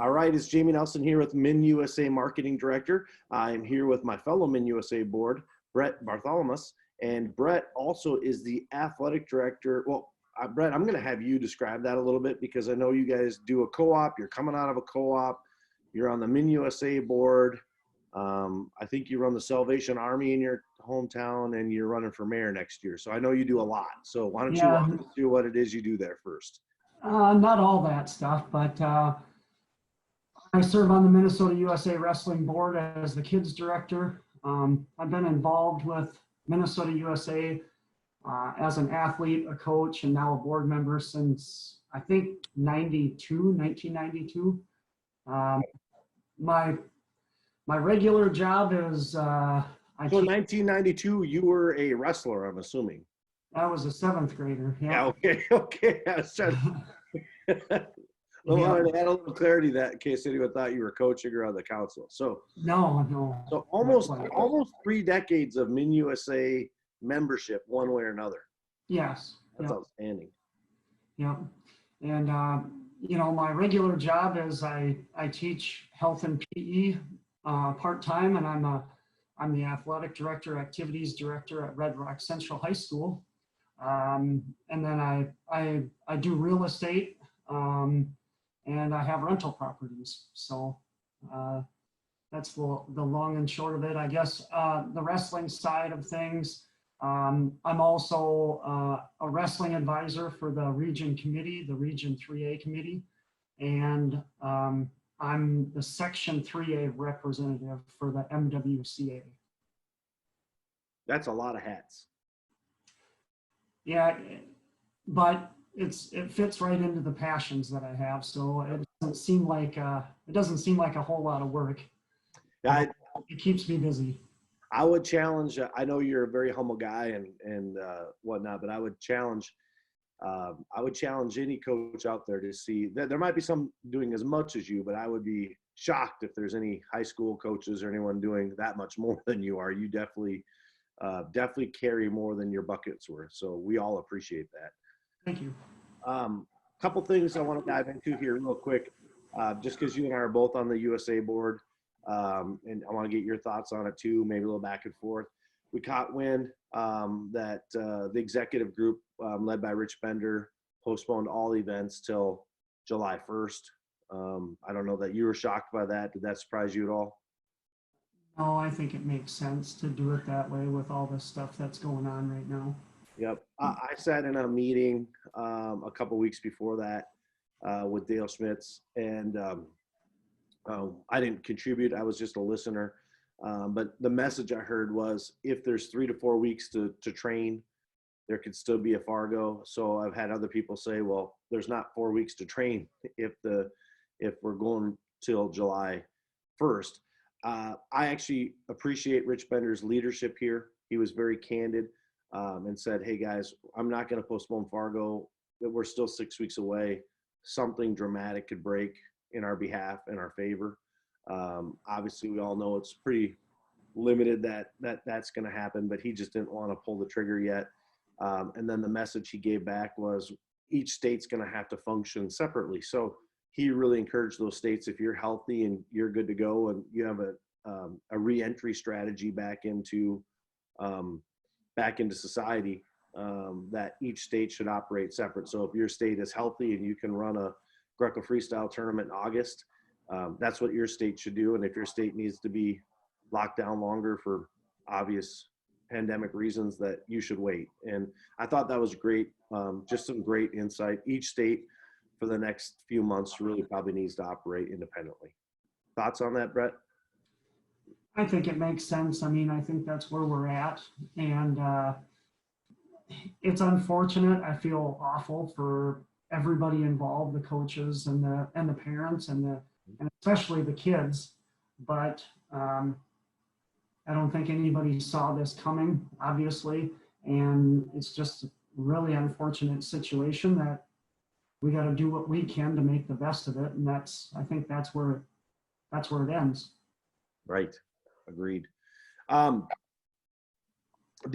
All right, it's Jamie Nelson here with MNUSA Marketing Director. I'm here with my fellow MNUSA board, Brett Bartholomaus, and Brett also is the Athletic Director. Well, Brett, I'm going to have you describe that a little bit because I know you guys do a co-op. You're coming out of a co-op. You're on the MNUSA board. I think you run the Salvation Army in your hometown, and you're running for mayor next year. So I know you do a lot. So why don't you walk us through what it is you do there first? Not all that stuff, but I serve on the Minnesota USA Wrestling Board as the kids director. I've been involved with Minnesota USA as an athlete, a coach, and now a board member since I think 1992. My regular job is So in 1992, you were a wrestler, I'm assuming. I was a 7th grader. Yeah, okay. I was trying to wanted to add a little clarity that in case anyone thought you were coaching or on the council. So no. So almost 3 decades of MNUSA membership, one way or another. Yes. That's outstanding. Yep. And my regular job is I teach health and PE part-time, and I'm the athletic director, activities director at Red Rock Central High School. And then I do real estate, and I have rental properties. So that's the long and short of it. I guess the wrestling side of things, I'm also a wrestling advisor for the region committee, the Region 3A committee, and I'm the Section 3A representative for the MWCA. That's a lot of hats. Yeah, but it fits right into the passions that I have, so it doesn't seem like a whole lot of work. It keeps me busy. I would challenge. I know you're a very humble guy and whatnot, but I would challenge any coach out there to see that there might be some doing as much as you, but I would be shocked if there's any high school coaches or anyone doing that much more than you are. You definitely carry more than your bucket's worth. So we all appreciate that. Thank you. Couple things I want to dive into here real quick, just because you and I are both on the USA board, and I want to get your thoughts on it too, maybe a little back and forth. We caught wind that the executive group led by Rich Bender postponed all events till July 1st. I don't know that you were shocked by that. Did that surprise you at all? No, I think it makes sense to do it that way with all this stuff that's going on right now. Yep. I sat in a meeting a couple weeks before that with Dale Schmitz, and I didn't contribute. I was just a listener. But the message I heard was if there's 3 to 4 weeks to train, there could still be a Fargo. So I've had other people say, well, there's not 4 weeks to train if we're going till July 1st. I actually appreciate Rich Bender's leadership here. He was very candid and said, hey guys, I'm not going to postpone Fargo. We're still 6 weeks away. Something dramatic could break in our behalf, in our favor. Obviously we all know it's pretty limited that's going to happen, but he just didn't want to pull the trigger yet. And then the message he gave back was each state's going to have to function separately. So he really encouraged those states, if you're healthy and you're good to go and you have a re-entry strategy back into society, that each state should operate separate. So if your state is healthy and you can run a Greco freestyle tournament in August, that's what your state should do. And if your state needs to be locked down longer for obvious pandemic reasons, that you should wait. And I thought that was great. Just some great insight. Each state for the next few months really probably needs to operate independently. Thoughts on that, Brett? I think it makes sense. I mean, I think that's where we're at. And it's unfortunate. I feel awful for everybody involved, the coaches and the parents and especially the kids. But I don't think anybody saw this coming, obviously. And it's just a really unfortunate situation that we got to do what we can to make the best of it. And I think that's where it ends. Right. Agreed. The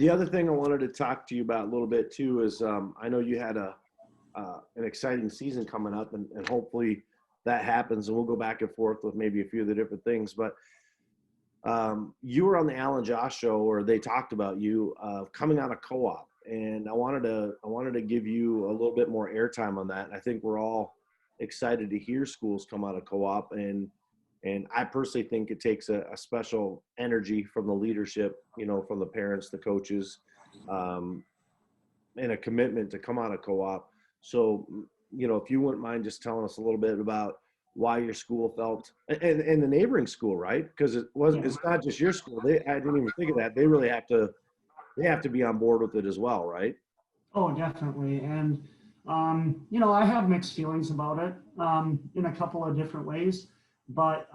other thing I wanted to talk to you about a little bit too is I know you had an exciting season coming up, and hopefully that happens, and we'll go back and forth with maybe a few of the different things. But you were on the Alan Josh show, or they talked about you coming out of co-op, and I wanted to give you a little bit more airtime on that. And I think we're all excited to hear schools come out of co-op, and I personally think it takes a special energy from the leadership, you know, from the parents, the coaches, and a commitment to come out of co-op. So, you know, if you wouldn't mind just telling us a little bit about why your school felt, and the neighboring school, right? Because it's not just your school. I didn't even think of that. They really have to be on board with it as well, right? Oh, definitely. And, you know, I have mixed feelings about it in a couple of different ways. But,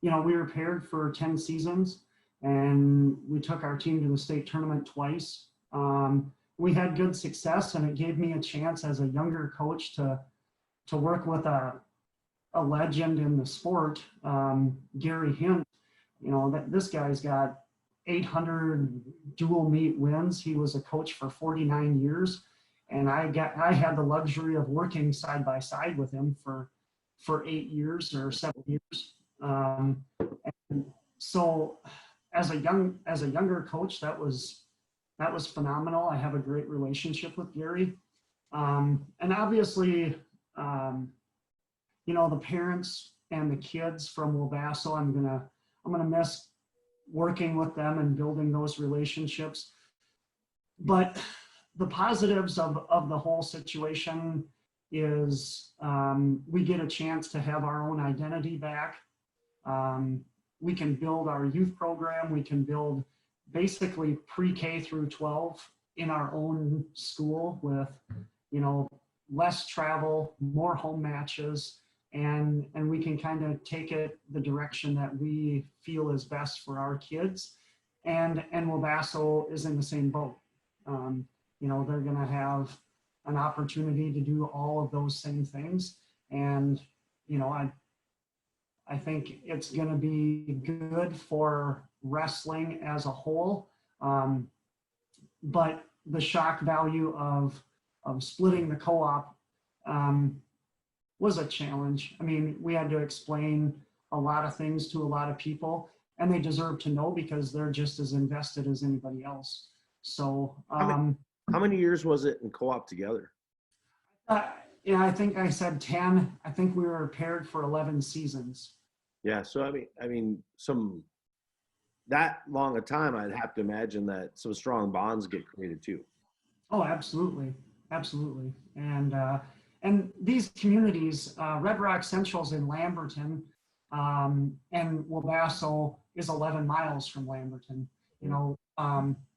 you know, we were paired for 10 seasons, and we took our team to the state tournament twice. We had good success, and it gave me a chance as a younger coach to work with a legend in the sport, Gary Hint. You know, this guy's got 800 dual meet wins. He was a coach for 49 years, and I had the luxury of working side by side with him for 8 years or 7 years. And so as a younger coach, that was phenomenal. I have a great relationship with Gary. And obviously, you know, the parents and the kids from Wabasso, I'm gonna miss working with them and building those relationships. But the positives of the whole situation is we get a chance to have our own identity back. We can build our youth program. We can build basically pre-K through 12 in our own school with, you know, less travel, more home matches, and we can kind of take it the direction that we feel is best for our kids. And Wabasso is in the same boat. You know, they're going to have an opportunity to do all of those same things. And, you know, I think it's going to be good for wrestling as a whole. But the shock value of splitting the co-op was a challenge. I mean, we had to explain a lot of things to a lot of people, and they deserve to know because they're just as invested as anybody else. So, how many years was it in co-op together? Yeah, I think I said 10. I think we were paired for 11 seasons. Yeah. So, I mean, that long a time, I'd have to imagine that some strong bonds get created too. Oh, absolutely. Absolutely. And these communities, Red Rock Central's in Lamberton, and Wabasso is 11 miles from Lamberton. You know,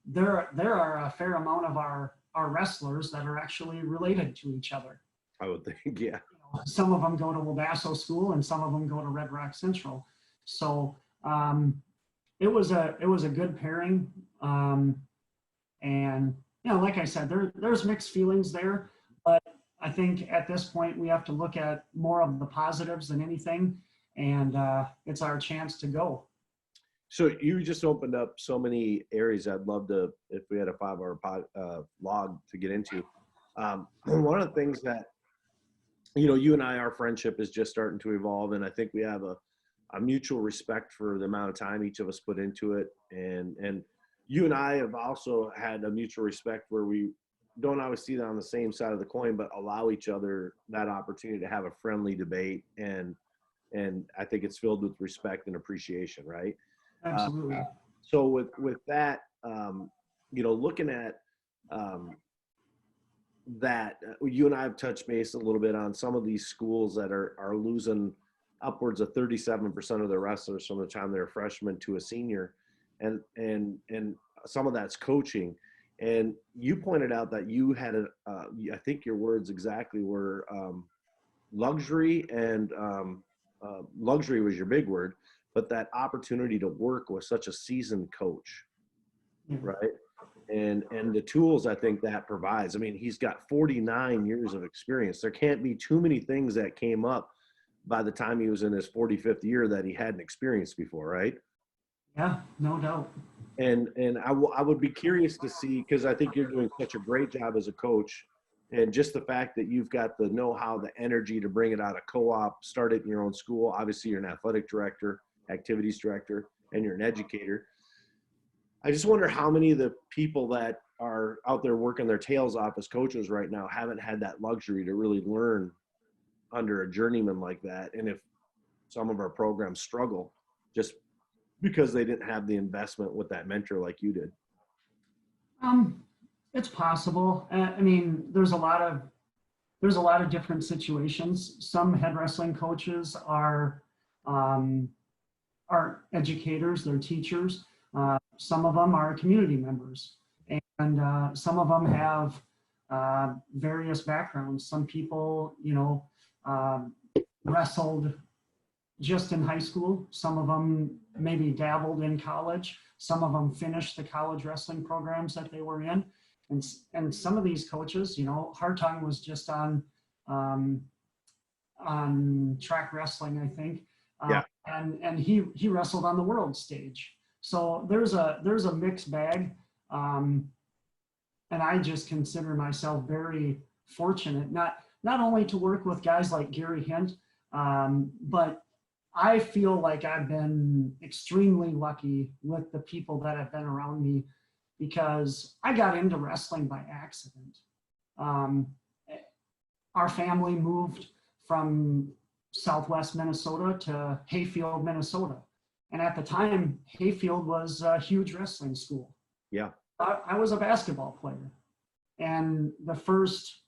there are a fair amount of our wrestlers that are actually related to each other. I would think, yeah. You know, some of them go to Wabasso School, and some of them go to Red Rock Central. So it was a good pairing, and you know, like I said, there's mixed feelings there, but I think at this point we have to look at more of the positives than anything, and it's our chance to go. So you just opened up so many areas I'd love to, if we had a 5-hour log to get into. One of the things that, you know, you and I, our friendship is just starting to evolve, and I think we have a mutual respect for the amount of time each of us put into it. And you and I have also had a mutual respect where we don't always see that on the same side of the coin, but allow each other that opportunity to have a friendly debate. And I think it's filled with respect and appreciation, right? Absolutely. So with that, you know, looking at that, you and I have touched base a little bit on some of these schools that are losing upwards of 37% of their wrestlers from the time they're a freshman to a senior, and some of that's coaching. And you pointed out that you had I think your words exactly were luxury, and luxury was your big word, but that opportunity to work with such a seasoned coach, right? And the tools I think that provides. I mean, he's got 49 years of experience. There can't be too many things that came up by the time he was in his 45th year that he hadn't experienced before, right? Yeah, no doubt. And I would be curious to see, because I think you're doing such a great job as a coach, And just the fact that you've got the know-how, the energy to bring it out of co-op, start it in your own school. Obviously, you're an athletic director, activities director, and you're an educator. I just wonder how many of the people that are out there working their tails off as coaches right now haven't had that luxury to really learn under a journeyman like that. And if some of our programs struggle just because they didn't have the investment with that mentor like you did. It's possible. I mean, there's a lot of different situations. Some head wrestling coaches are educators, they're teachers. Some of them are community members, and some of them have various backgrounds. Some people, wrestled just in high school. Some of them maybe dabbled in college. Some of them finished the college wrestling programs that they were in. And some of these coaches, Hartung was just on track wrestling, I think. Yeah. And he wrestled on the world stage. So there's a mixed bag. And I just consider myself very fortunate, not only to work with guys like Gary Hint, but I feel like I've been extremely lucky with the people that have been around me, because I got into wrestling by accident. Our family moved from Southwest Minnesota to Hayfield, Minnesota. And at the time, Hayfield was a huge wrestling school. Yeah. I was a basketball player. And the first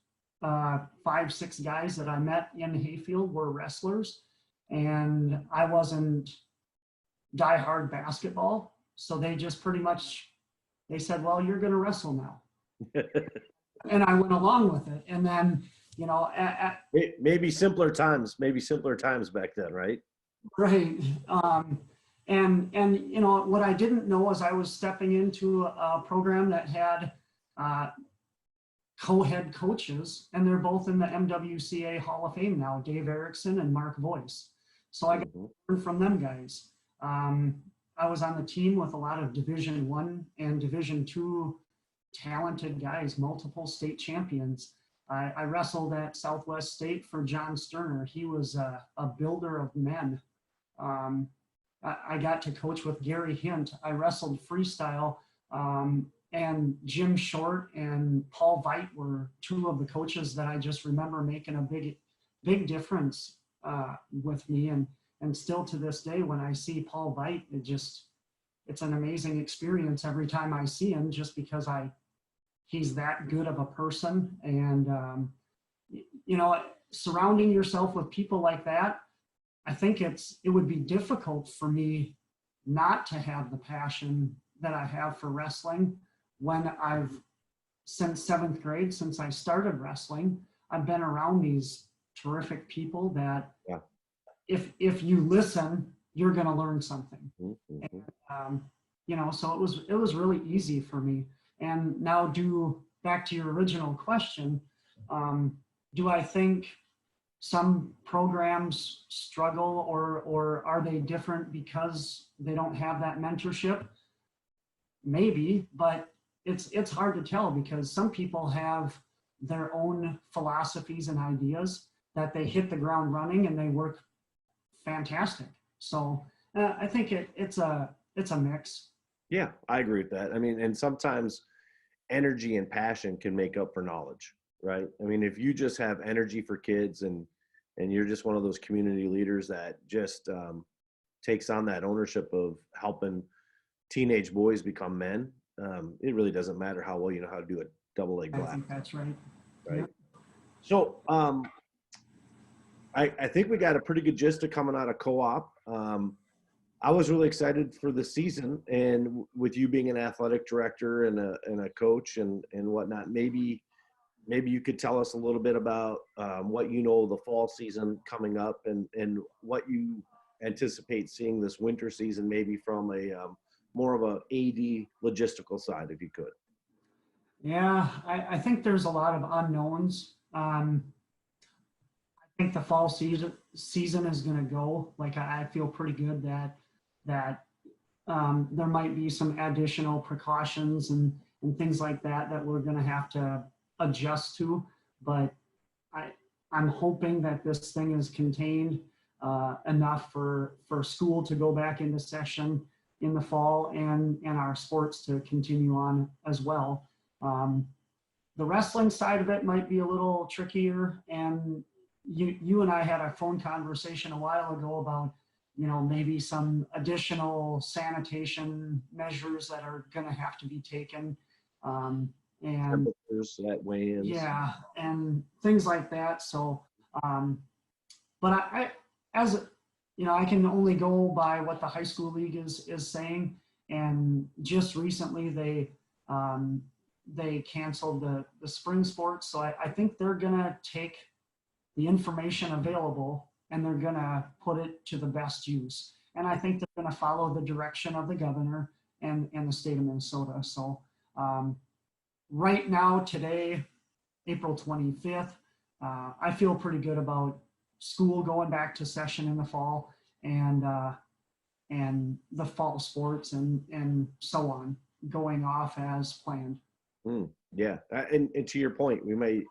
5-6 guys that I met in Hayfield were wrestlers. And I wasn't diehard basketball. So they just pretty much, they said, well, you're going to wrestle now. And I went along with it. And then, maybe simpler times back then, right? Right. And what I didn't know is I was stepping into a program that had co-head coaches, and they're both in the MWCA Hall of Fame now, Dave Erickson and Mark Voice. So I got to learn from them guys. I was on the team with a lot of Division I and Division II talented guys, multiple state champions. I wrestled at Southwest State for John Sterner. He was a builder of men. I got to coach with Gary Hint. I wrestled freestyle, and Jim Short and Paul Veit were two of the coaches that I just remember making a big difference with me. And still to this day, when I see Paul Veit, it's an amazing experience every time I see him, just because he's that good of a person. And, surrounding yourself with people like that, I think it would be difficult for me not to have the passion that I have for wrestling when since 7th grade, since I started wrestling, I've been around these terrific people that if you listen, you're going to learn something. Mm-hmm. And, so it was really easy for me. And now back to your original question, do I think some programs struggle or are they different because they don't have that mentorship? Maybe, but it's hard to tell, because some people have their own philosophies and ideas that they hit the ground running and they work fantastic. So I think it's a mix. Yeah, I agree with that. I mean, and sometimes energy and passion can make up for knowledge, right? I mean, if you just have energy for kids and you're just one of those community leaders that just takes on that ownership of helping teenage boys become men, it really doesn't matter how well you know how to do a double leg black. I think that's right. Right. Yeah. So I think we got a pretty good gist of coming out of co-op. I was really excited for the season, and with you being an athletic director and a coach and whatnot, maybe you could tell us a little bit about what you know the fall season coming up and what you anticipate seeing this winter season, maybe from a more of a AD logistical side, if you could. Yeah, I think there's a lot of unknowns. I think the fall season is going to go. Like, I feel pretty good that there might be some additional precautions and things like that we're going to have to adjust to. but I'm hoping that this thing is contained enough for school to go back into session in the fall, and our sports to continue on as well. The wrestling side of it might be a little trickier, and you and I had a phone conversation a while ago about, you know, maybe some additional sanitation measures that are going to have to be taken. And Temperatures that weigh-ins. yeah, and things like that. So, but as you know, I can only go by what the high school league is saying. And just recently they canceled the spring sports. So I think they're gonna take the information available and they're gonna put it to the best use. And I think they're gonna follow the direction of the governor and the state of Minnesota. So right now, today, April 25th, I feel pretty good about school going back to session in the fall, and the fall sports and so on going off as planned. Yeah, and to your point, we may,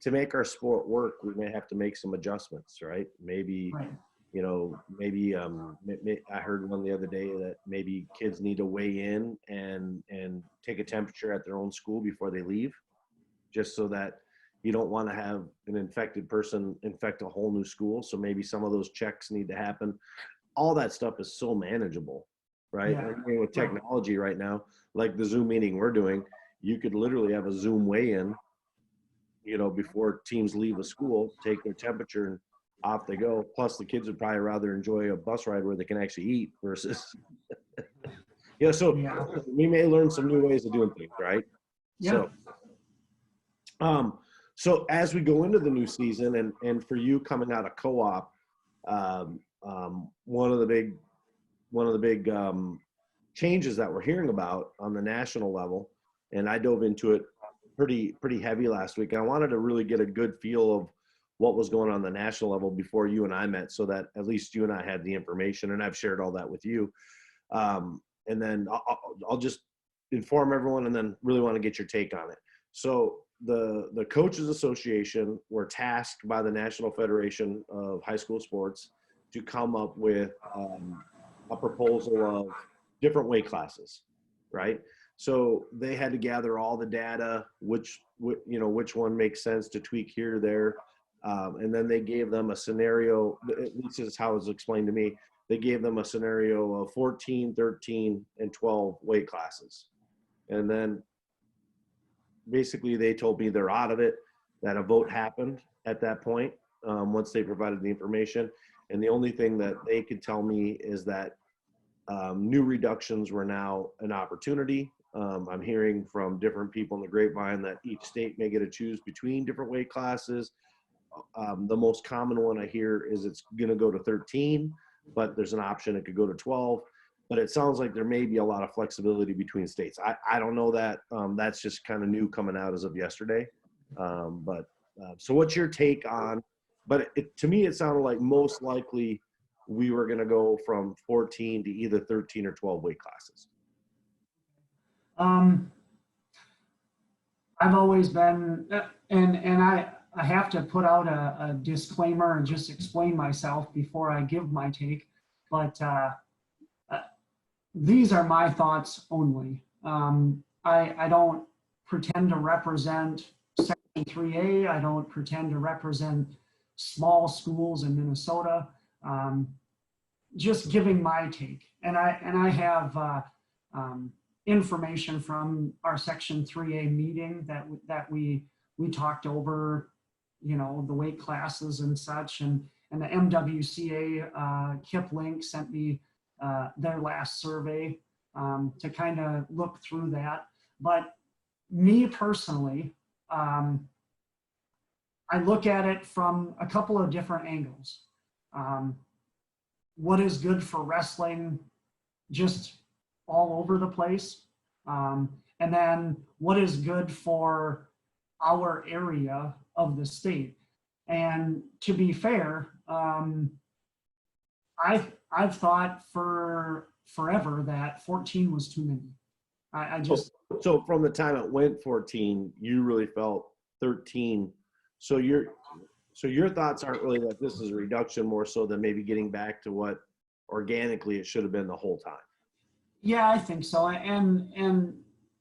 to make our sport work, we may have to make some adjustments, right? Maybe, Right. you know, maybe I heard one the other day that maybe kids need to weigh in and take a temperature at their own school before they leave, just so that you don't want to have an infected person infect a whole new school. So maybe some of those checks need to happen. All that stuff is so manageable, right? Yeah. And with technology right now, like the Zoom meeting we're doing, you could literally have a Zoom weigh-in, you know, before teams leave a school, take their temperature, and off they go. Plus, the kids would probably rather enjoy a bus ride where they can actually eat versus, yeah. So we may learn some new ways of doing things, right? Yeah. So as we go into the new season, and for you coming out of co-op, one of the big changes that we're hearing about on the national level, and I dove into it pretty heavy last week. And I wanted to really get a good feel of what was going on the national level before you and I met, so that at least you and I had the information, and I've shared all that with you. And then I'll just inform everyone, and then really want to get your take on it. So the Coaches Association were tasked by the National Federation of High School Sports to come up with a proposal of different weight classes, right? So they had to gather all the data, which one makes sense to tweak here or there. And then they gave them a scenario, at least this is how it was explained to me. They gave them a scenario of 14, 13, and 12 weight classes. And then basically they told me they're out of it, that a vote happened at that point once they provided the information. And the only thing that they could tell me is that new reductions were now an opportunity. I'm hearing from different people in the grapevine that each state may get to choose between different weight classes. The most common one I hear is it's going to go to 13, but there's an option it could go to 12. But it sounds like there may be a lot of flexibility between states. I don't know that. That's just kind of new coming out as of yesterday. So what's your take on, but to me, it sounded like most likely we were going to go from 14 to either 13 or 12 weight classes. I've always been, and I have to put out a disclaimer and just explain myself before I give my take, but these are my thoughts only. I don't pretend to represent Section 3A. I don't pretend to represent small schools in Minnesota. Just giving my take, and I have information from our Section 3A meeting that we talked over, you know, the weight classes and such, and the MWCA Kip Link sent me their last survey to kind of look through that. But me personally, I look at it from a couple of different angles. What is good for wrestling just all over the place? And then what is good for our area of the state? And to be fair, I've thought for forever that 14 was too many. I just so from the time it went 14, you really felt 13 So your thoughts aren't really that this is a reduction, more so than maybe getting back to what organically it should have been the whole time. Yeah, I think so. And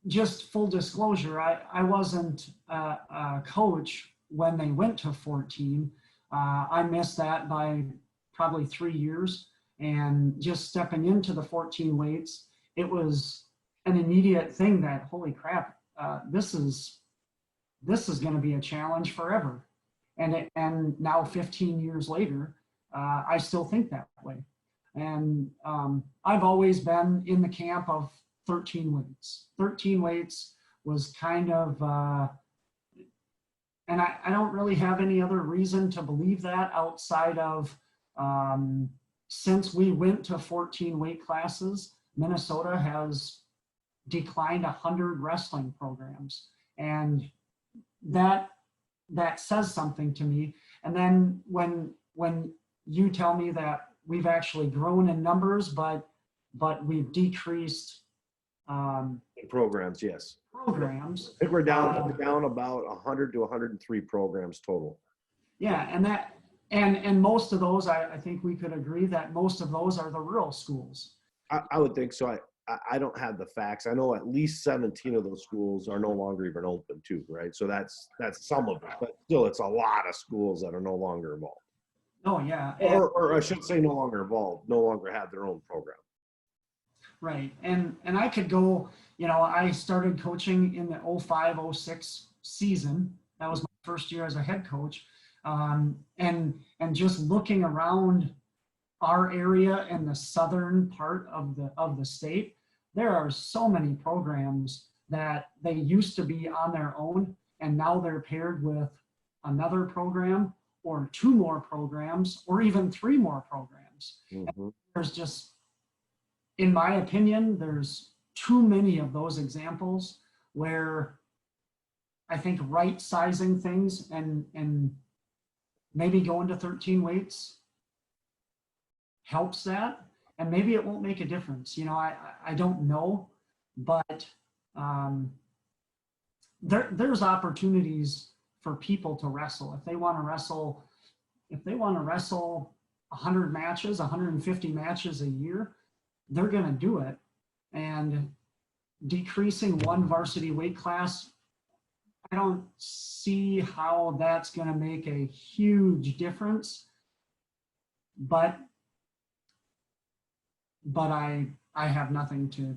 just full disclosure, I wasn't a coach when they went to 14. I missed that by probably 3 years. And just stepping into the 14 weights, it was an immediate thing that, holy crap, this is going to be a challenge forever. And now 15 years later, I still think that way. And I've always been in the camp of 13 weights. 13 weights was kind of, and I don't really have any other reason to believe that outside of since we went to 14 weight classes, Minnesota has declined 100 wrestling programs. And that says something to me. And then when you tell me that we've actually grown in numbers, but we've decreased Programs, yes. programs. I think we're down about 100 to 103 programs total. Yeah, and most of those, I think we could agree that most of those are the rural schools. I would think so. I don't have the facts. I know at least 17 of those schools are no longer even open too, right? So that's some of it, but still it's a lot of schools that are no longer involved. Oh yeah. Or I should say no longer involved, no longer have their own program. Right. And I could go, I started coaching in the 05-06 season. That was my first year as a head coach. And just looking around our area and the southern part of the state, there are so many programs that they used to be on their own, and now they're paired with another program or 2 more programs or even 3 more programs. Mm-hmm. There's just, in my opinion, there's too many of those examples where I think right sizing things and maybe going to 13 weights helps that, and maybe it won't make a difference. I don't know, but there's opportunities for people to wrestle. If they want to wrestle 100 matches, 150 matches a year, they're going to do it. And decreasing one varsity weight class, I don't see how that's going to make a huge difference. But I have nothing to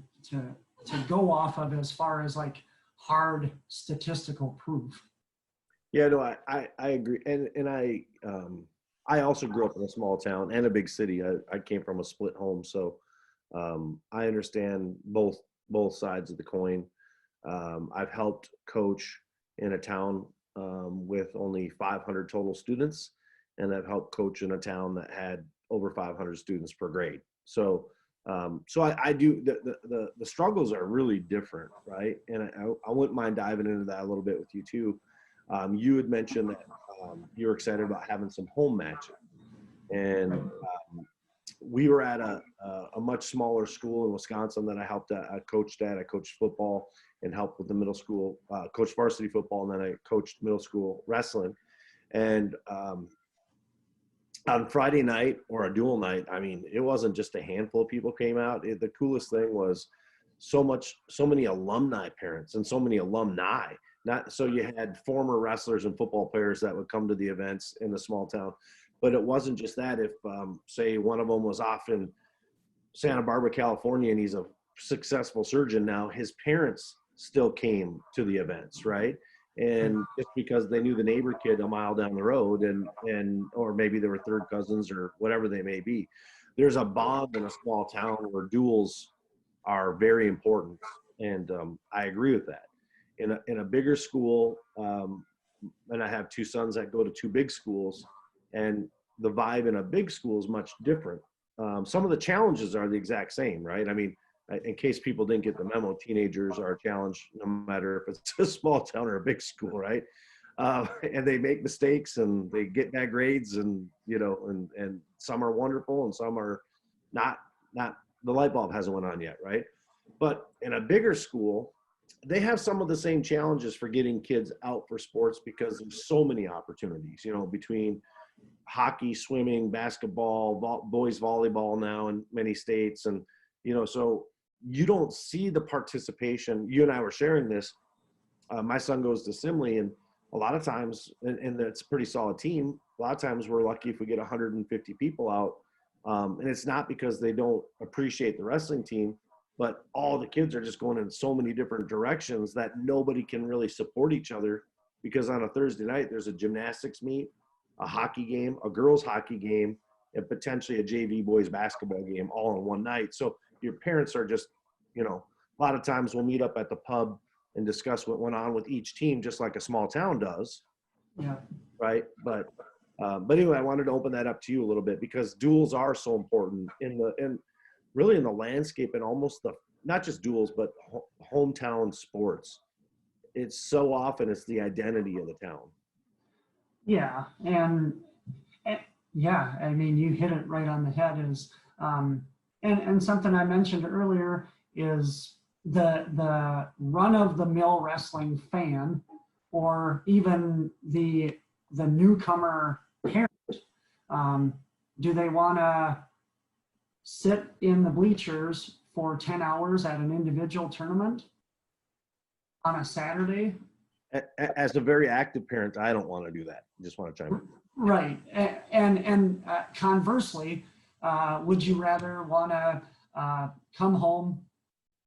go off of as far as like hard statistical proof. Yeah, no, I agree. And I also grew up in a small town and a big city. I came from a split home, so I understand both sides of the coin. I've helped coach in a town with only 500 total students, and I've helped coach in a town that had over 500 students per grade. So I do, the struggles are really different, right? And I wouldn't mind diving into that a little bit with you too. You had mentioned that you were excited about having some home matches, and we were at a much smaller school in Wisconsin that I coached at. I coached football and helped with the middle school, coached varsity football, and then I coached middle school wrestling. And on Friday night, or a dual night, I mean, it wasn't just a handful of people came out. The coolest thing was so many alumni parents and so many alumni. So you had former wrestlers and football players that would come to the events in the small town. But it wasn't just that. If, say, one of them was off in Santa Barbara, California, and he's a successful surgeon now, his parents still came to the events, right? And just because they knew the neighbor kid a mile down the road, or maybe they were third cousins or whatever they may be, there's a bond in a small town where duels are very important. And I agree with that. In a bigger school, and I have 2 sons that go to 2 big schools, and the vibe in a big school is much different. Some of the challenges are the exact same, right? I mean, in case people didn't get the memo, teenagers are a challenge no matter if it's a small town or a big school, right? And they make mistakes and they get bad grades, and and some are wonderful and some are not. The light bulb hasn't went on yet, right? But in a bigger school, they have some of the same challenges for getting kids out for sports because there's so many opportunities, you know, between hockey, swimming, basketball, boys volleyball now in many states. And, you know, so you don't see the participation. You and I were sharing this. My son goes to Simley, and a lot of times, and it's a pretty solid team. A lot of times we're lucky if we get 150 people out. And it's not because they don't appreciate the wrestling team, but all the kids are just going in so many different directions that nobody can really support each other, because on a Thursday night, there's a gymnastics meet, a hockey game, a girls hockey game, and potentially a JV boys basketball game all in one night. So your parents are just, you know, a lot of times we'll meet up at the pub and discuss what went on with each team, just like a small town does. Yeah. Right. But anyway, I wanted to open that up to you a little bit, because duels are so important really in the landscape, and almost not just duels, but hometown sports. It's so often it's the identity of the town. Yeah. And yeah, I mean, you hit it right on the head. Is and something I mentioned earlier is the run-of-the-mill wrestling fan, or even the newcomer parent. Do they want to sit in the bleachers for 10 hours at an individual tournament on a Saturday? As a very active parent, I don't want to do that. I just want to chime in. Right. And conversely, would you rather want to come home,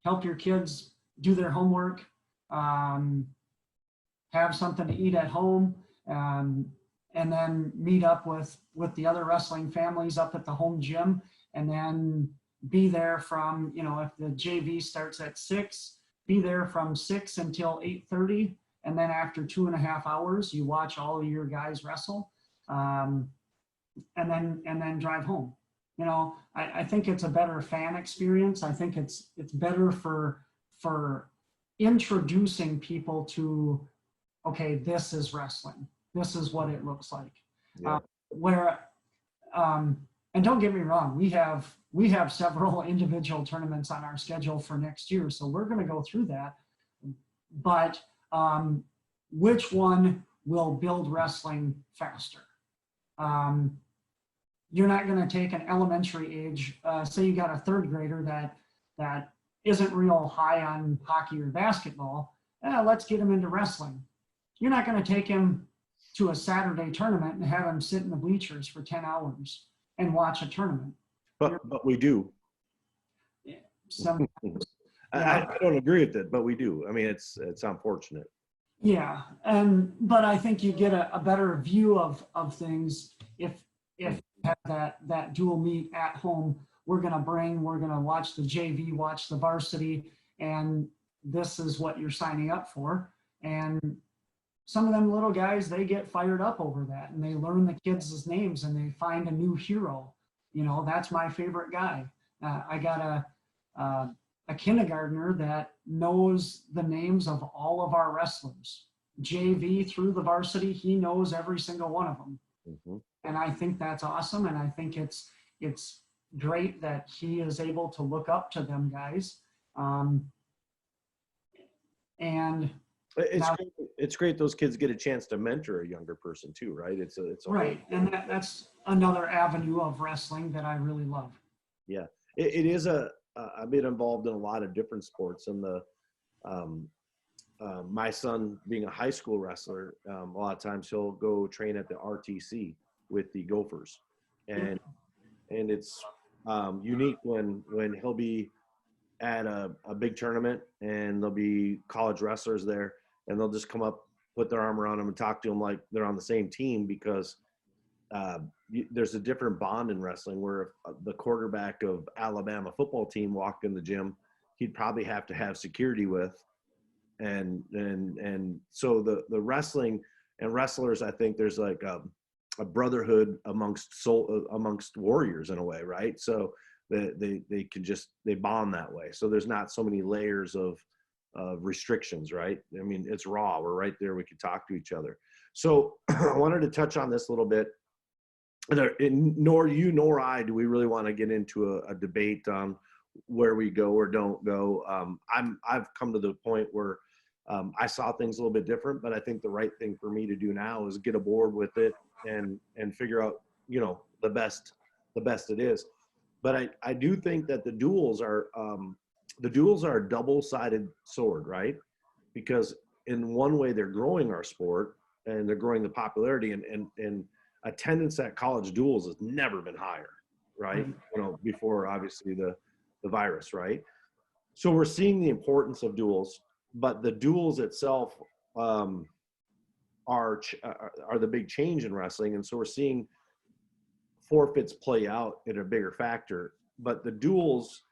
help your kids do their homework, have something to eat at home, and then meet up with the other wrestling families up at the home gym, and then be there from, you know, if the JV starts at 6, be there from 6 until 8:30, and then after 2.5 hours, you watch all of your guys wrestle, and then drive home. You know, I think it's a better fan experience. I think it's better for introducing people to, okay, this is wrestling. This is what it looks like. Yeah. And don't get me wrong, we have several individual tournaments on our schedule for next year, so we're going to go through that. But which one will build wrestling faster? You're not going to take an elementary age, say you got a 3rd grader that isn't real high on hockey or basketball. Let's get him into wrestling. You're not going to take him to a Saturday tournament and have him sit in the bleachers for 10 hours and watch a tournament. But we do. Sometimes. I don't agree with it, but we do. I mean, it's unfortunate. Yeah, but I think you get a better view of things if you have that dual meet at home. We're gonna watch the JV, watch the varsity, and this is what you're signing up for. And some of them little guys, they get fired up over that, and they learn the kids' names, and they find a new hero. You know, that's my favorite guy. I got a kindergartner that knows the names of all of our wrestlers. JV through the varsity, he knows every single one of them. Mm-hmm. And I think that's awesome. And I think it's great that he is able to look up to them guys. And it's great those kids get a chance to mentor a younger person too, right? It's a right. And that's another avenue of wrestling that I really love. Yeah, it is I've been involved in a lot of different sports, and my son being a high school wrestler, a lot of times he'll go train at the RTC with the Gophers, and it's unique when he'll be at a big tournament and there'll be college wrestlers there, and they'll just come up, put their arm around him and talk to him like they're on the same team, because there's a different bond in wrestling where if the quarterback of Alabama football team walked in the gym, he'd probably have to have security with. And so the wrestling and wrestlers, I think there's like a brotherhood amongst warriors in a way, right? So they bond that way. So there's not so many layers of restrictions, right? I mean, it's raw. We're right there. We can talk to each other. So I wanted to touch on this a little bit. Nor you nor I do we really want to get into a debate on where we go or don't go. I've come to the point where I saw things a little bit different, but I think the right thing for me to do now is get aboard with it and figure out, you know, the best it is. But I do think that the duals are a double-sided sword, right? Because in one way they're growing our sport and they're growing the popularity, and attendance at college duals has never been higher, right? You know, before obviously the virus, right? So we're seeing the importance of duals, but the duals itself are the big change in wrestling, and so we're seeing forfeits play out in a bigger factor. But the duals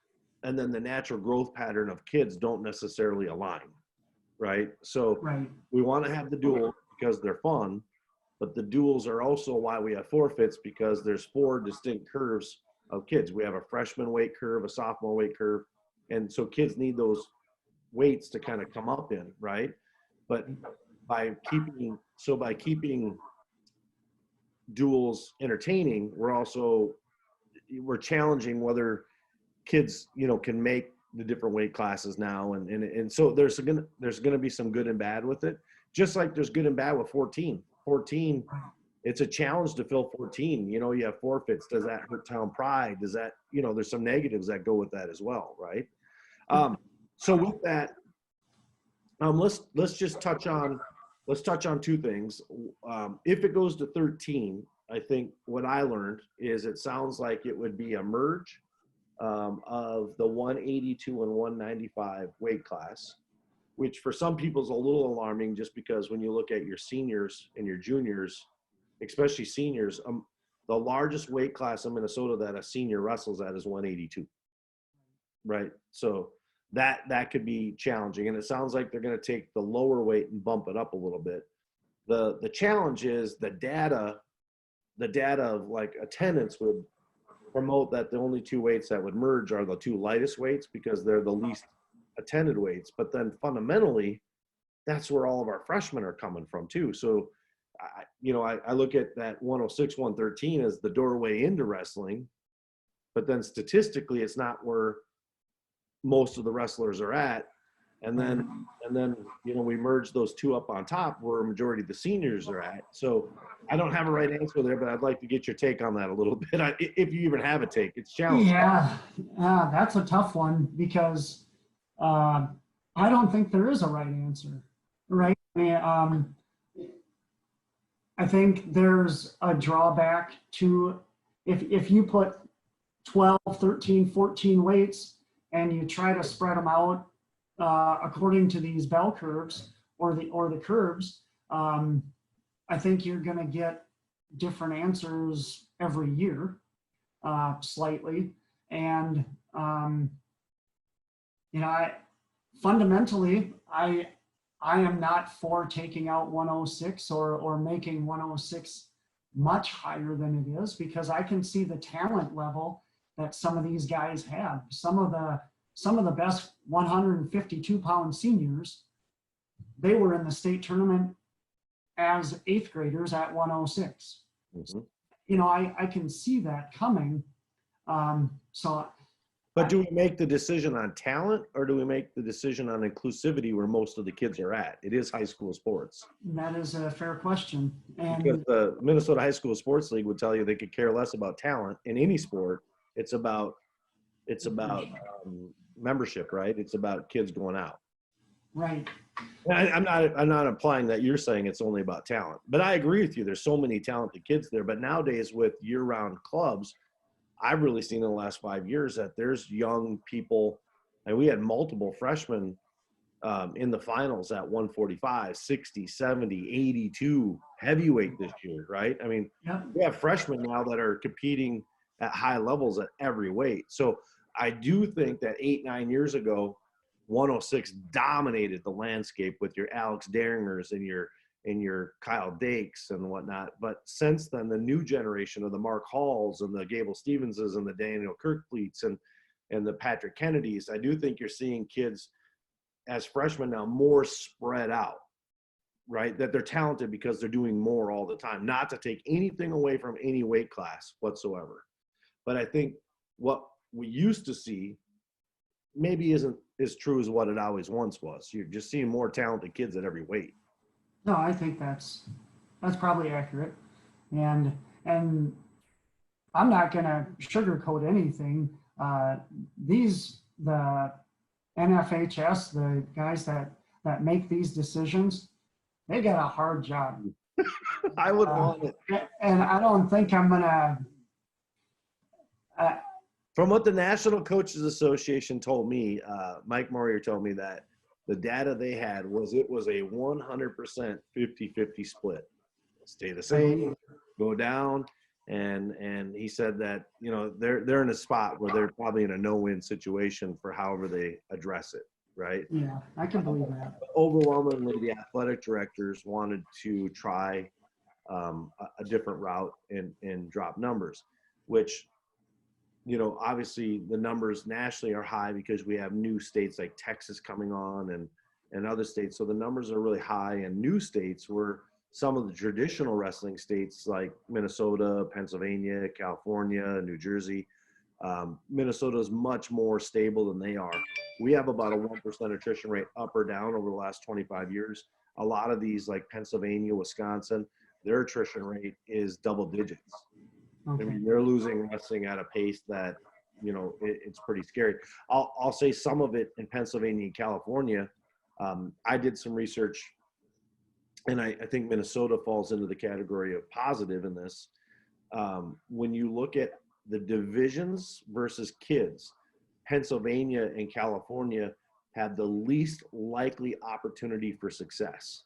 and then the natural growth pattern of kids don't necessarily align, right? So we want to have the dual because they're fun, but the duals are also why we have forfeits, because there's 4 distinct curves of kids. We have a freshman weight curve, a sophomore weight curve, and so kids need those weights to kind of come up in, right? But by keeping duals entertaining, we're challenging whether kids, you know, can make the different weight classes now, and so there's gonna be some good and bad with it, just like there's good and bad with 14. It's a challenge to fill 14. You know, you have forfeits. Does that hurt town pride? Does that, you know, there's some negatives that go with that as well, right? So with that, let's just touch on 2 things. If it goes to 13, I think what I learned is it sounds like it would be a merge of the 182 and 195 weight class, which for some people is a little alarming, just because when you look at your seniors and your juniors, especially seniors, the largest weight class in Minnesota that a senior wrestles at is 182, right? So that could be challenging, and it sounds like they're going to take the lower weight and bump it up a little bit. The challenge is the data of like attendance would promote that the only 2 weights that would merge are the 2 lightest weights, because they're the least attended weights. But then fundamentally, that's where all of our freshmen are coming from too. So I look at that 106, 113 as the doorway into wrestling, but then statistically it's not where most of the wrestlers are at. And then, you know, we merge those 2 up on top where a majority of the seniors are at. So I don't have a right answer there, but I'd like to get your take on that a little bit. If you even have a take, it's challenging. Yeah, that's a tough one, because I don't think there is a right answer, right? I think there's a drawback to if you put 12, 13, 14 weights and you try to spread them out according to these bell curves or the curves, I think you're going to get different answers every year, slightly. And you know, fundamentally, I am not for taking out 106 or making 106 much higher than it is, because I can see the talent level that some of these guys have. Some of the best 152-pound seniors, they were in the state tournament as 8th graders at 106. Mm-hmm. You know, I can see that coming. But do we make the decision on talent, or do we make the decision on inclusivity where most of the kids are at? It is high school sports. That is a fair question. And because the Minnesota High School Sports League would tell you they could care less about talent in any sport. It's about membership, right? It's about kids going out. Right. I'm not implying that you're saying it's only about talent, but I agree with you. There's so many talented kids there. But nowadays with year-round clubs, I've really seen in the last 5 years that there's young people, and we had multiple freshmen in the finals at 145, 60, 70, 82 heavyweight this year, right? I mean, we have freshmen now that are competing at high levels at every weight. So I do think that 8-9 years ago, 106 dominated the landscape with your Alex Deringers and your Kyle Dakes and whatnot. But since then, the new generation of the Mark Halls and the Gable Stevenses and the Daniel Kirkfleets and the Patrick Kennedys, I do think you're seeing kids as freshmen now more spread out, right? That they're talented because they're doing more all the time, not to take anything away from any weight class whatsoever. But I think what we used to see maybe isn't as true as what it always once was. You're just seeing more talented kids at every weight. No, I think that's probably accurate. And I'm not going to sugarcoat anything. The NFHS, the guys that make these decisions, they got a hard job. I would want it. And I don't think I'm going to. From what the National Coaches Association told me, Mike Morier told me that the data they had was it was a 100% 50-50 split. Stay the same, go down, and he said that, you know, they're in a spot where they're probably in a no-win situation for however they address it, right? Yeah, I can believe that. Overwhelmingly, the athletic directors wanted to try a different route and drop numbers, which, you know, obviously the numbers nationally are high because we have new states like Texas coming on and other states. So the numbers are really high, and new states were some of the traditional wrestling states like Minnesota, Pennsylvania, California, New Jersey. Minnesota is much more stable than they are. We have about a 1% attrition rate up or down over the last 25 years. A lot of these like Pennsylvania, Wisconsin, their attrition rate is double digits. Okay. I mean, they're losing wrestling at a pace that, you know, it's pretty scary. I'll say some of it in Pennsylvania and California. I did some research, and I think Minnesota falls into the category of positive in this. When you look at the divisions versus kids, Pennsylvania and California had the least likely opportunity for success.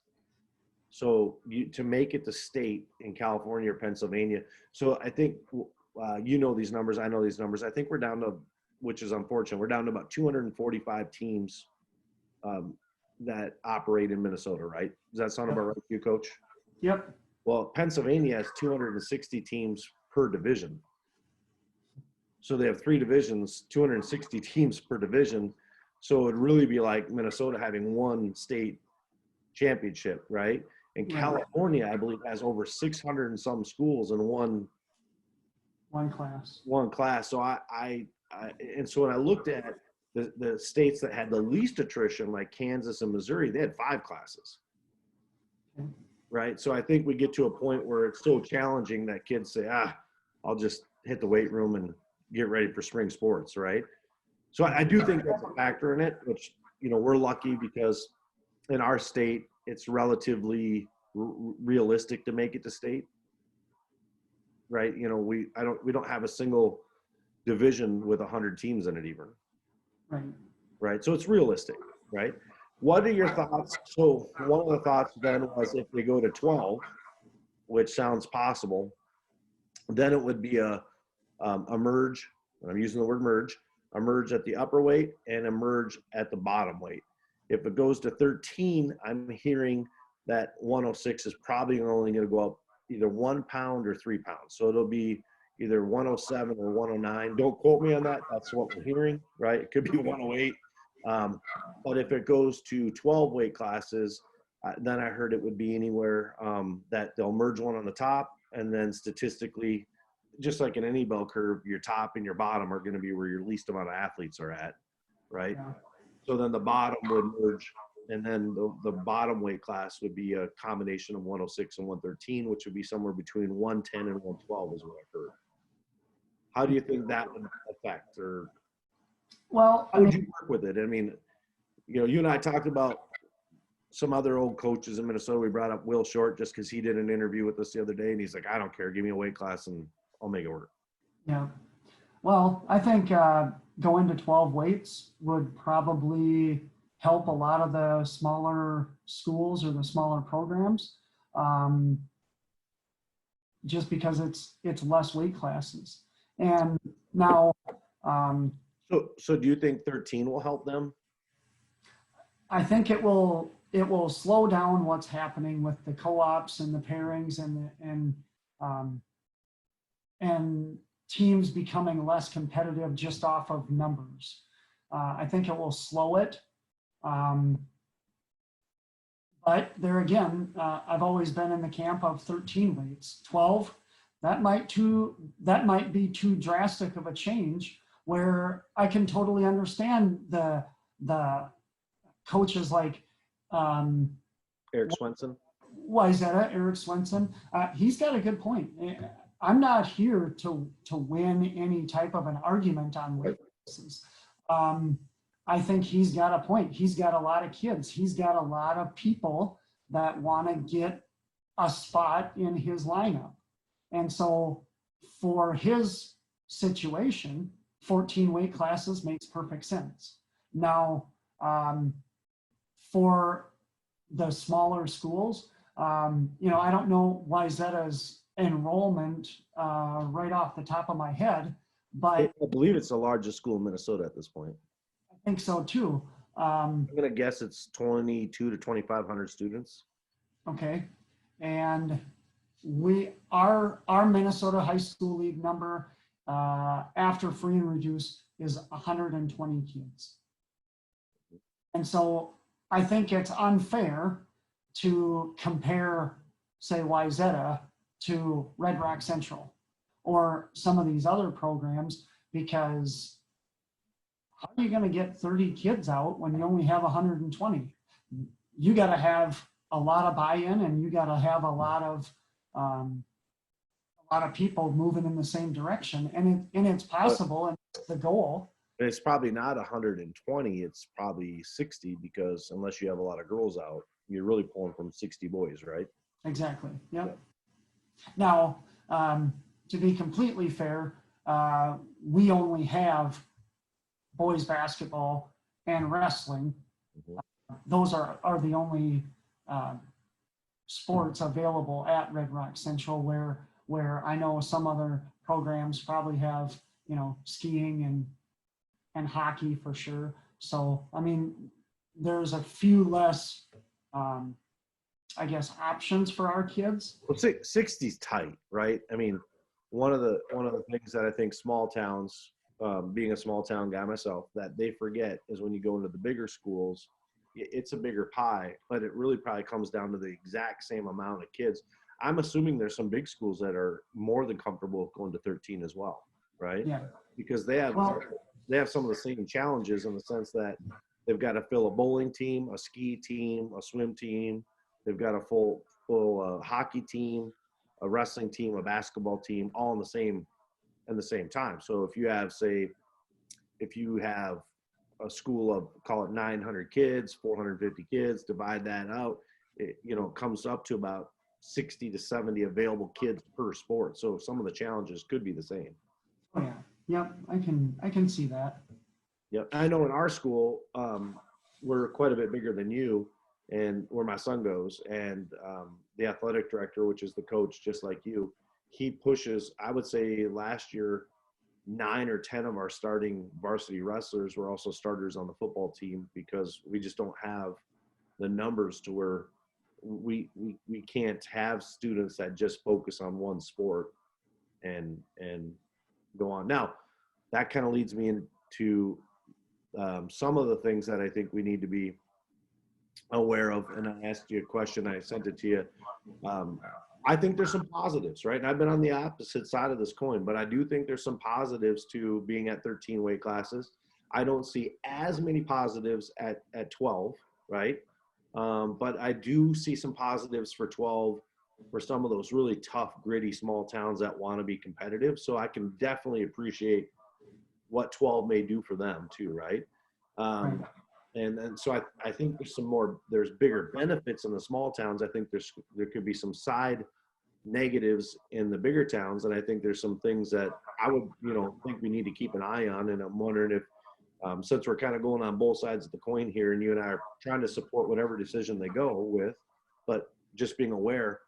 So to make it to state in California or Pennsylvania. So I think, you know these numbers, I know these numbers. I think we're down to, which is unfortunate, we're down to about 245 teams that operate in Minnesota, right? Does that sound about right to you, Coach? Yep. Well, Pennsylvania has 260 teams per division. So they have 3 divisions, 260 teams per division. So it would really be like Minnesota having one state championship, right? And California, I believe, has over 600 and some schools in one class. So and so when I looked at the states that had the least attrition, like Kansas and Missouri, they had 5 classes, right? So I think we get to a point where it's so challenging that kids say, I'll just hit the weight room and get ready for spring sports, right? So I do think that's a factor in it, which, you know, we're lucky because in our state, it's relatively realistic to make it to state, right? You know, we don't have a single division with 100 teams in it even. Right. So it's realistic, right? What are your thoughts? So one of the thoughts then was if they go to 12, which sounds possible, then it would be a merge, and I'm using the word merge, a merge at the upper weight and a merge at the bottom weight. If it goes to 13, I'm hearing that 106 is probably only going to go up either 1 pound or 3 pounds. So it'll be either 107 or 109. Don't quote me on that. That's what we're hearing, right? It could be 108. But if it goes to 12 weight classes, then I heard it would be anywhere that they'll merge one on the top, and then statistically, just like in any bell curve, your top and your bottom are going to be where your least amount of athletes are at, right? Yeah. So then the bottom would merge, and then the bottom weight class would be a combination of 106 and 113, which would be somewhere between 110 and 112 is what I've heard. How do you think that would affect, or how would you work with it? I mean, you know, you and I talked about some other old coaches in Minnesota. We brought up Will Short just because he did an interview with us the other day, and he's like, I don't care. Give me a weight class and I'll make it work. Yeah. Well, I think going to 12 weights would probably help a lot of the smaller schools or the smaller programs, just because it's less weight classes. And now, so do you think 13 will help them? I think it will slow down what's happening with the co-ops and the pairings and teams becoming less competitive just off of numbers. I think it will slow it. But there again, I've always been in the camp of 13 weights. 12, that might be too drastic of a change, where I can totally understand the coaches like Eric Swenson. Wyzetta, Eric Swenson. He's got a good point. I'm not here to win any type of an argument on weight classes. I think he's got a point. He's got a lot of kids. He's got a lot of people that want to get a spot in his lineup. And so for his situation, 14 weight classes makes perfect sense. Now, for the smaller schools, I don't know Wyzetta's enrollment right off the top of my head, but I believe it's the largest school in Minnesota at this point. I think so too. I'm gonna guess it's 22 to 2,500 students. Okay, and our Minnesota High School League number after free and reduced is 120 kids, and so I think it's unfair to compare, say, Wyzetta to Red Rock Central or some of these other programs, because how are you going to get 30 kids out when you only have 120? You got to have a lot of buy-in, and you got to have a lot of people moving in the same direction, and it's possible, and it's the goal. It's probably not 120. It's probably 60, because unless you have a lot of girls out, you're really pulling from 60 boys, right? Exactly. Yep. Now, to be completely fair, we only have boys basketball and wrestling. Those are the only sports available at Red Rock Central, where I know some other programs probably have, skiing and hockey for sure. So, I mean, there's a few less, options for our kids. Well, 60's tight, right? I mean, one of the things that I think small towns, being a small town guy myself, that they forget is when you go into the bigger schools, it's a bigger pie, but it really probably comes down to the exact same amount of kids. I'm assuming there's some big schools that are more than comfortable going to 13 as well, right? Yeah. Because they have some of the same challenges, in the sense that they've got to fill a bowling team, a ski team, a swim team. They've got a full hockey team, a wrestling team, a basketball team, all in the same time. So if you have a school of, call it 900 kids, 450 kids, divide that out, it comes up to about 60 to 70 available kids per sport. So some of the challenges could be the same. Oh yeah. Yep. I can see that. Yep. I know in our school, we're quite a bit bigger than you, and where my son goes, and the athletic director, which is the coach, just like you, he pushes, I would say last year, 9 or 10 of our starting varsity wrestlers were also starters on the football team, because we just don't have the numbers to where we can't have students that just focus on one sport and go on. Now, that kind of leads me into some of the things that I think we need to be aware of. And I asked you a question, I sent it to you. I think there's some positives, right? And I've been on the opposite side of this coin, but I do think there's some positives to being at 13 weight classes. I don't see as many positives at 12, right? But I do see some positives for 12 for some of those really tough, gritty, small towns that want to be competitive. So I can definitely appreciate what 12 may do for them too, right? And so I think there's bigger benefits in the small towns. I think there could be some side negatives in the bigger towns. And I think there's some things that I would, think we need to keep an eye on. And I'm wondering if, since we're kind of going on both sides of the coin here, and you and I are trying to support whatever decision they go with, but just being aware,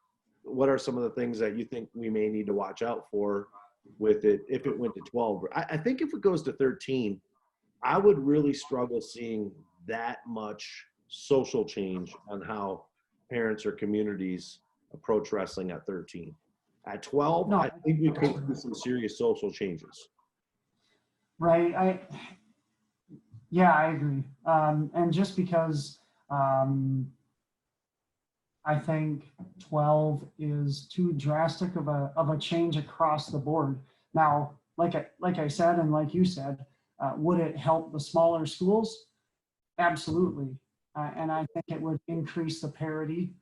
what are some of the things that you think we may need to watch out for with it if it went to 12? I think if it goes to 13, I would really struggle seeing that much social change on how parents or communities approach wrestling at 13. At 12, I think we could see some serious social changes. Right. I agree. And just because I think 12 is too drastic of a change across the board. Now, like I said, and like you said, Would it help the smaller schools? Absolutely. And I think it would increase the parity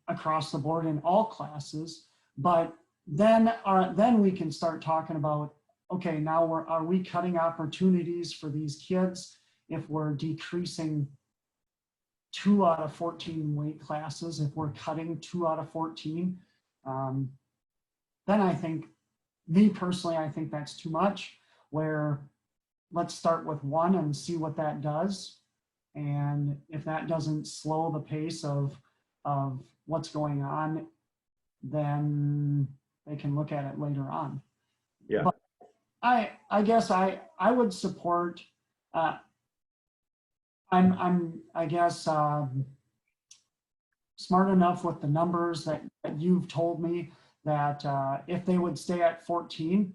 across the board in all classes. But then we can start talking about, okay, now are we cutting opportunities for these kids if we're decreasing 2 out of 14 weight classes, if we're cutting 2 out of 14, then I think, me personally, I think that's too much, where let's start with 1 and see what that does. And if that doesn't slow the pace of what's going on, then they can look at it later on. Yeah. But I guess I would support, I guess, smart enough with the numbers that you've told me that if they would stay at 14,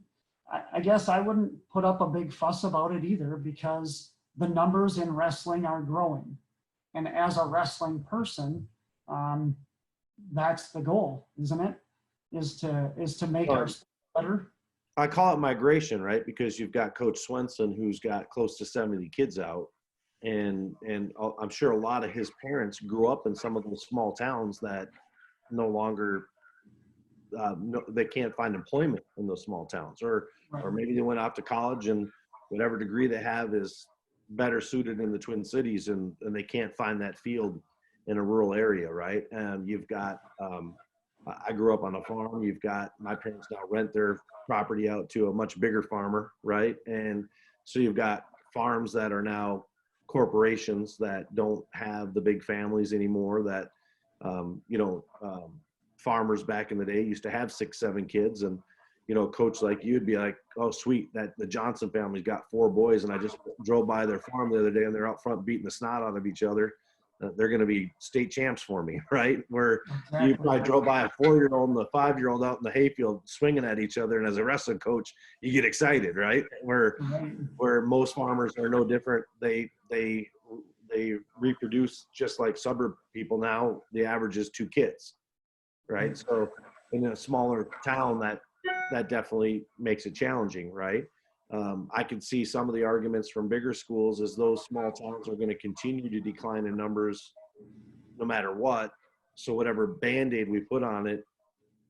I guess I wouldn't put up a big fuss about it either, because the numbers in wrestling are growing. And as a wrestling person, that's the goal, isn't it? Is to make our better. I call it migration, right? Because you've got Coach Swenson, who's got close to 70 kids out. And I'm sure a lot of his parents grew up in some of those small towns that no longer, they can't find employment in those small towns, or maybe they went off to college and whatever degree they have is better suited in the Twin Cities, and they can't find that field in a rural area, right? And you've got, I grew up on a farm. You've got, my parents now rent their property out to a much bigger farmer, right? And so you've got farms that are now corporations that don't have the big families anymore, that farmers back in the day used to have 6, 7 kids, and a coach like you'd be like, oh sweet, that the Johnson family's got 4 boys, and I just drove by their farm the other day and they're out front beating the snot out of each other. They're going to be state champs for me, right? Where exactly. You probably drove by a 4-year-old and a 5-year-old out in the hayfield swinging at each other, and as a wrestling coach, you get excited, right? Where most farmers are no different. They reproduce just like suburb people now. The average is 2 kids, right? So in a smaller town, that definitely makes it challenging, right? I can see some of the arguments from bigger schools as those small towns are going to continue to decline in numbers no matter what. So whatever Band-Aid we put on it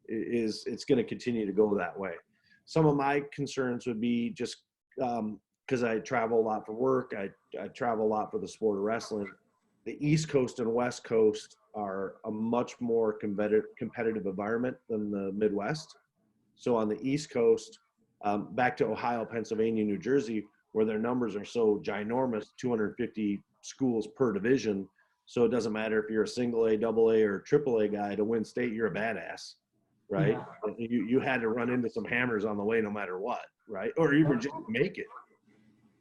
it's going to continue to go that way. Some of my concerns would be just because I travel a lot for work. I travel a lot for the sport of wrestling. The East Coast and West Coast are a much more competitive environment than the Midwest. So on the East Coast, back to Ohio, Pennsylvania, New Jersey, where their numbers are so ginormous, 250 schools per division. So it doesn't matter if you're a single A, double A, or triple A guy to win state, you're a badass, right? Yeah. You had to run into some hammers on the way no matter what, right? Or even just make it,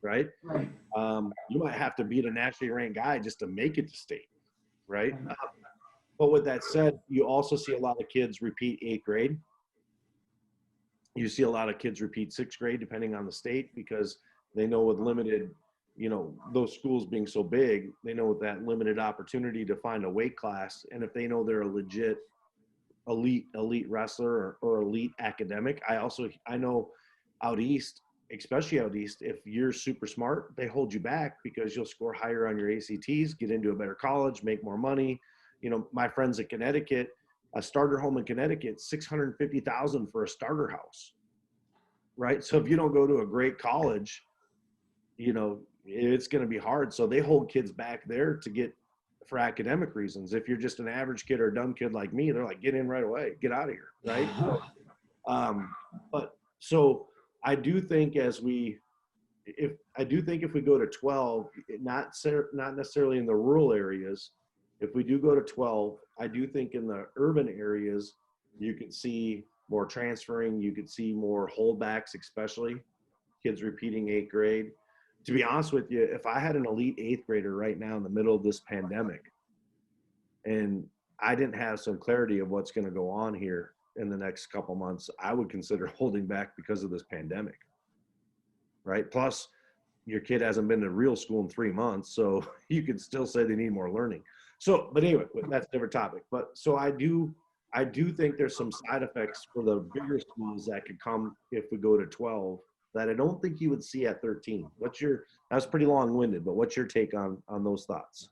right? You might have to beat a nationally ranked guy just to make it to state, right? But with that said, you also see a lot of kids repeat 8th grade. You see a lot of kids repeat 6th grade, depending on the state, because they know with limited, those schools being so big, they know with that limited opportunity to find a weight class. And if they know they're a legit elite wrestler or elite academic, I know out East, especially out East, if you're super smart, they hold you back because you'll score higher on your ACTs, get into a better college, make more money. My friends in Connecticut, a starter home in Connecticut, $650,000 for a starter house, right? So if you don't go to a great college, it's going to be hard. So they hold kids back there for academic reasons. If you're just an average kid or a dumb kid like me, they're like, get in right away, get out of here, right? So I do think if we go to 12, not necessarily in the rural areas, if we do go to 12, I do think in the urban areas, you could see more transferring. You could see more holdbacks, especially kids repeating 8th grade. To be honest with you, if I had an elite 8th grader right now in the middle of this pandemic, and I didn't have some clarity of what's going to go on here in the next couple months, I would consider holding back because of this pandemic, right? Plus, your kid hasn't been to real school in 3 months, so you could still say they need more learning. So, but anyway, that's a different topic. But so I do think there's some side effects for the bigger schools that could come if we go to 12. that I don't think you would see at 13. That's pretty long-winded, but what's your take on those thoughts?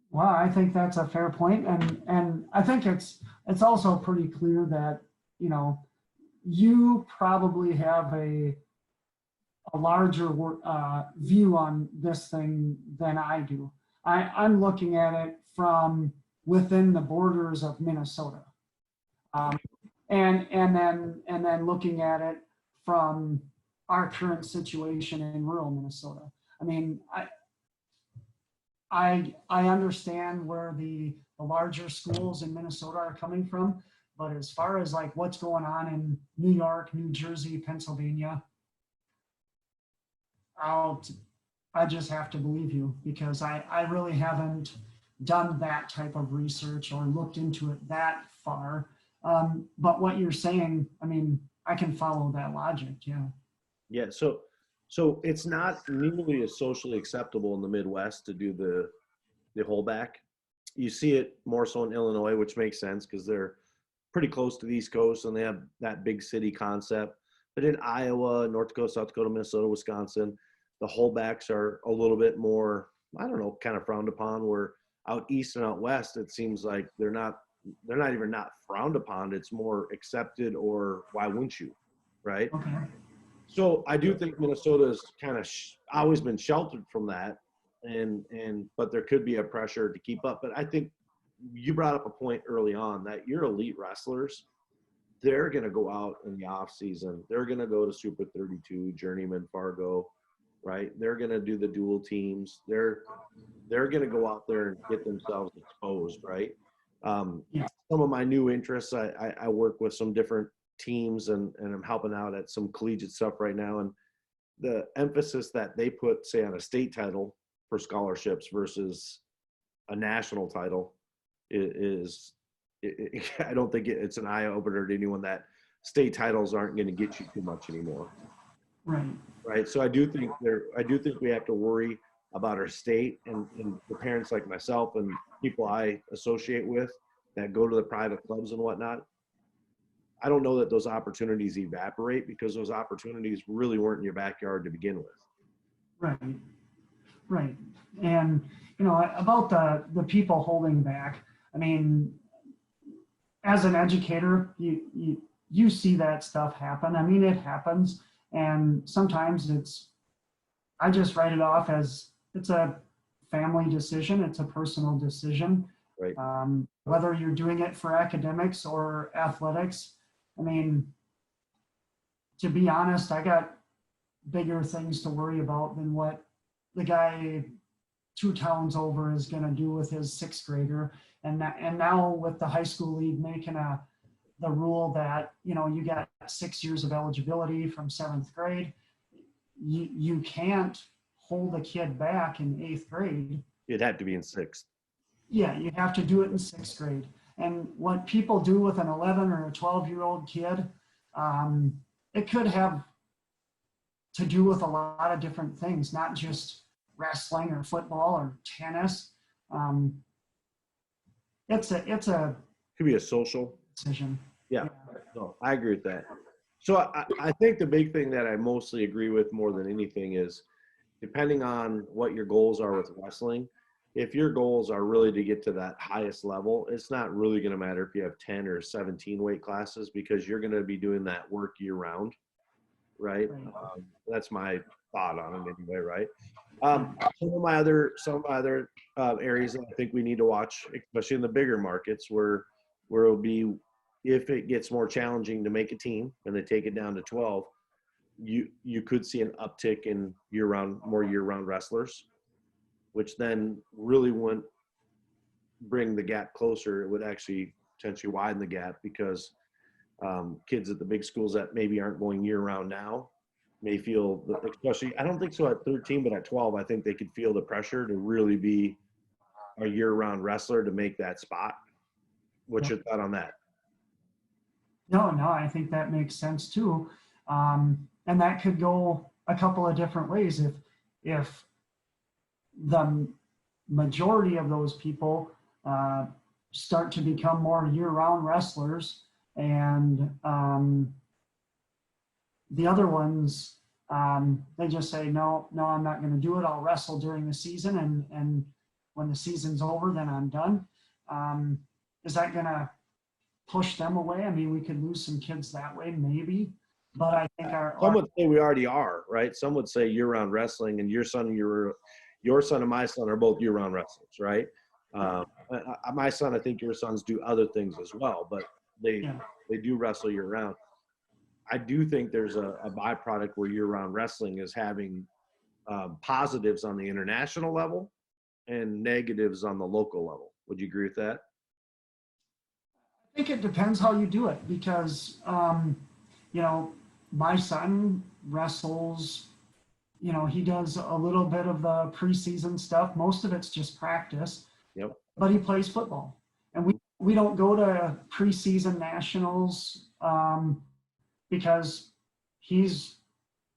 Well, I think that's a fair point, and I think it's also pretty clear that, you know, you probably have a larger view on this thing than I do. I'm looking at it from within the borders of Minnesota, and then looking at it from our current situation in rural Minnesota. I mean, I understand where the larger schools in Minnesota are coming from, but as far as like what's going on in New York, New Jersey, Pennsylvania, I just have to believe you, because I really haven't done that type of research or looked into it that far. But what you're saying, I mean, I can follow that logic. Yeah. Yeah. So it's not nearly as socially acceptable in the Midwest to do the holdback. You see it more so in Illinois, which makes sense because they're pretty close to the East Coast and they have that big city concept. But in Iowa, North Dakota, South Dakota, Minnesota, Wisconsin, the holdbacks are a little bit more, I don't know, kind of frowned upon. Where out east and out west, it seems like they're not even not frowned upon. It's more accepted, or why wouldn't you, right? Okay. So I do think Minnesota's kind of always been sheltered from that, but there could be a pressure to keep up. But I think you brought up a point early on that your elite wrestlers, they're going to go out in the off season. They're going to go to Super 32, Journeyman, Fargo, right? They're going to do the dual teams. They're going to go out there and get themselves exposed, right? Yeah. Some of my new interests, I work with some different teams and I'm helping out at some collegiate stuff right now. And the emphasis that they put, say, on a state title for scholarships versus a national title I don't think it's an eye opener to anyone that state titles aren't going to get you too much anymore. Right. So I do think we have to worry about our state and the parents like myself and people I associate with that go to the private clubs and whatnot. I don't know that those opportunities evaporate because those opportunities really weren't in your backyard to begin with. Right. And, you know, about the people holding back, I mean, as an educator, you see that stuff happen. I mean, it happens. And sometimes I just write it off as it's a family decision. It's a personal decision. Right. Whether you're doing it for academics or athletics. I mean, to be honest, I got bigger things to worry about than what the guy 2 towns over is going to do with his 6th grader. And now with the high school league making the rule that, you know, you got 6 years of eligibility from 7th grade, you can't hold a kid back in 8th grade. It'd have to be in 6th. Yeah, you have to do it in 6th grade. And what people do with an 11 or a 12-year-old kid, it could have to do with a lot of different things, not just wrestling or football or tennis. It could be a social decision. Yeah. No, I agree with that. So I think the big thing that I mostly agree with more than anything is, depending on what your goals are with wrestling, if your goals are really to get to that highest level, it's not really going to matter if you have 10 or 17 weight classes, because you're going to be doing that work year round, right? That's my thought on it anyway, right? Some of my other areas that I think we need to watch, especially in the bigger markets, where it'll be, if it gets more challenging to make a team and they take it down to 12, you could see an uptick in more year-round wrestlers, which then really wouldn't bring the gap closer. It would actually potentially widen the gap, because kids at the big schools that maybe aren't going year-round now may feel, especially, I don't think so at 13, but at 12, I think they could feel the pressure to really be a year-round wrestler to make that spot. What's your thought on that? No, I think that makes sense too. And that could go a couple of different ways. If the majority of those people start to become more year-round wrestlers, and the other ones, they just say, no, I'm not going to do it. I'll wrestle during the season. And when the season's over, then I'm done. Is that going to push them away? I mean, we could lose some kids that way, maybe. But I think some would say we already are, right? Some would say year-round wrestling, and your son and my son are both year-round wrestlers, right? My son, I think your sons do other things as well, but they do wrestle year-round. I do think there's a byproduct where year-round wrestling is having positives on the international level and negatives on the local level. Would you agree with that? I think it depends how you do it, because, my son wrestles, he does a little bit of the preseason stuff. Most of it's just practice. Yep. But he plays football. And we don't go to preseason nationals because he's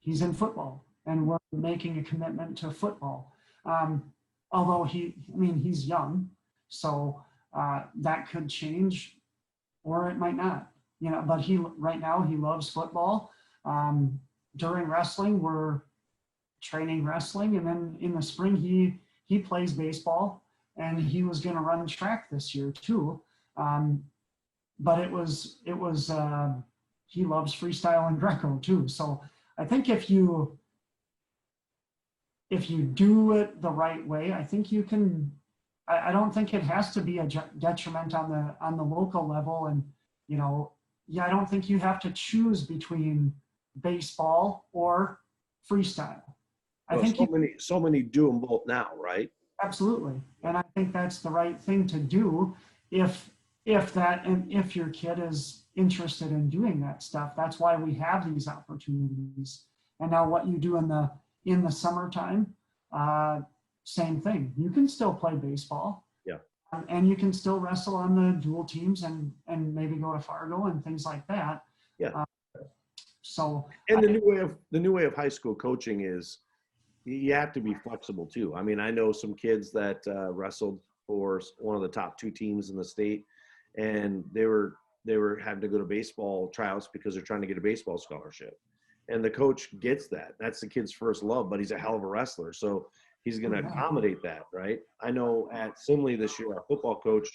in football, and we're making a commitment to football. Although he's young, so that could change, or it might not. But right now he loves football. During wrestling, we're training wrestling, and then in the spring he plays baseball, and he was going to run track this year too. But it was he loves freestyle and Greco too. So I think if you do it the right way, I think you can. I don't think it has to be a detriment on the local level, and I don't think you have to choose between baseball or freestyle. I think so many do them both now, right? Absolutely, and I think that's the right thing to do if your kid is interested in doing that stuff. That's why we have these opportunities. And now, what you do in the summertime, same thing. You can still play baseball. Yeah. And you can still wrestle on the dual teams and maybe go to Fargo and things like that. Yeah. The new way of high school coaching is you have to be flexible too. I mean, I know some kids that wrestled for one of the top 2 teams in the state, and they were having to go to baseball tryouts because they're trying to get a baseball scholarship. And the coach gets that. That's the kid's first love, but he's a hell of a wrestler. So he's going to accommodate that, right? I know at Simley this year, our football coach,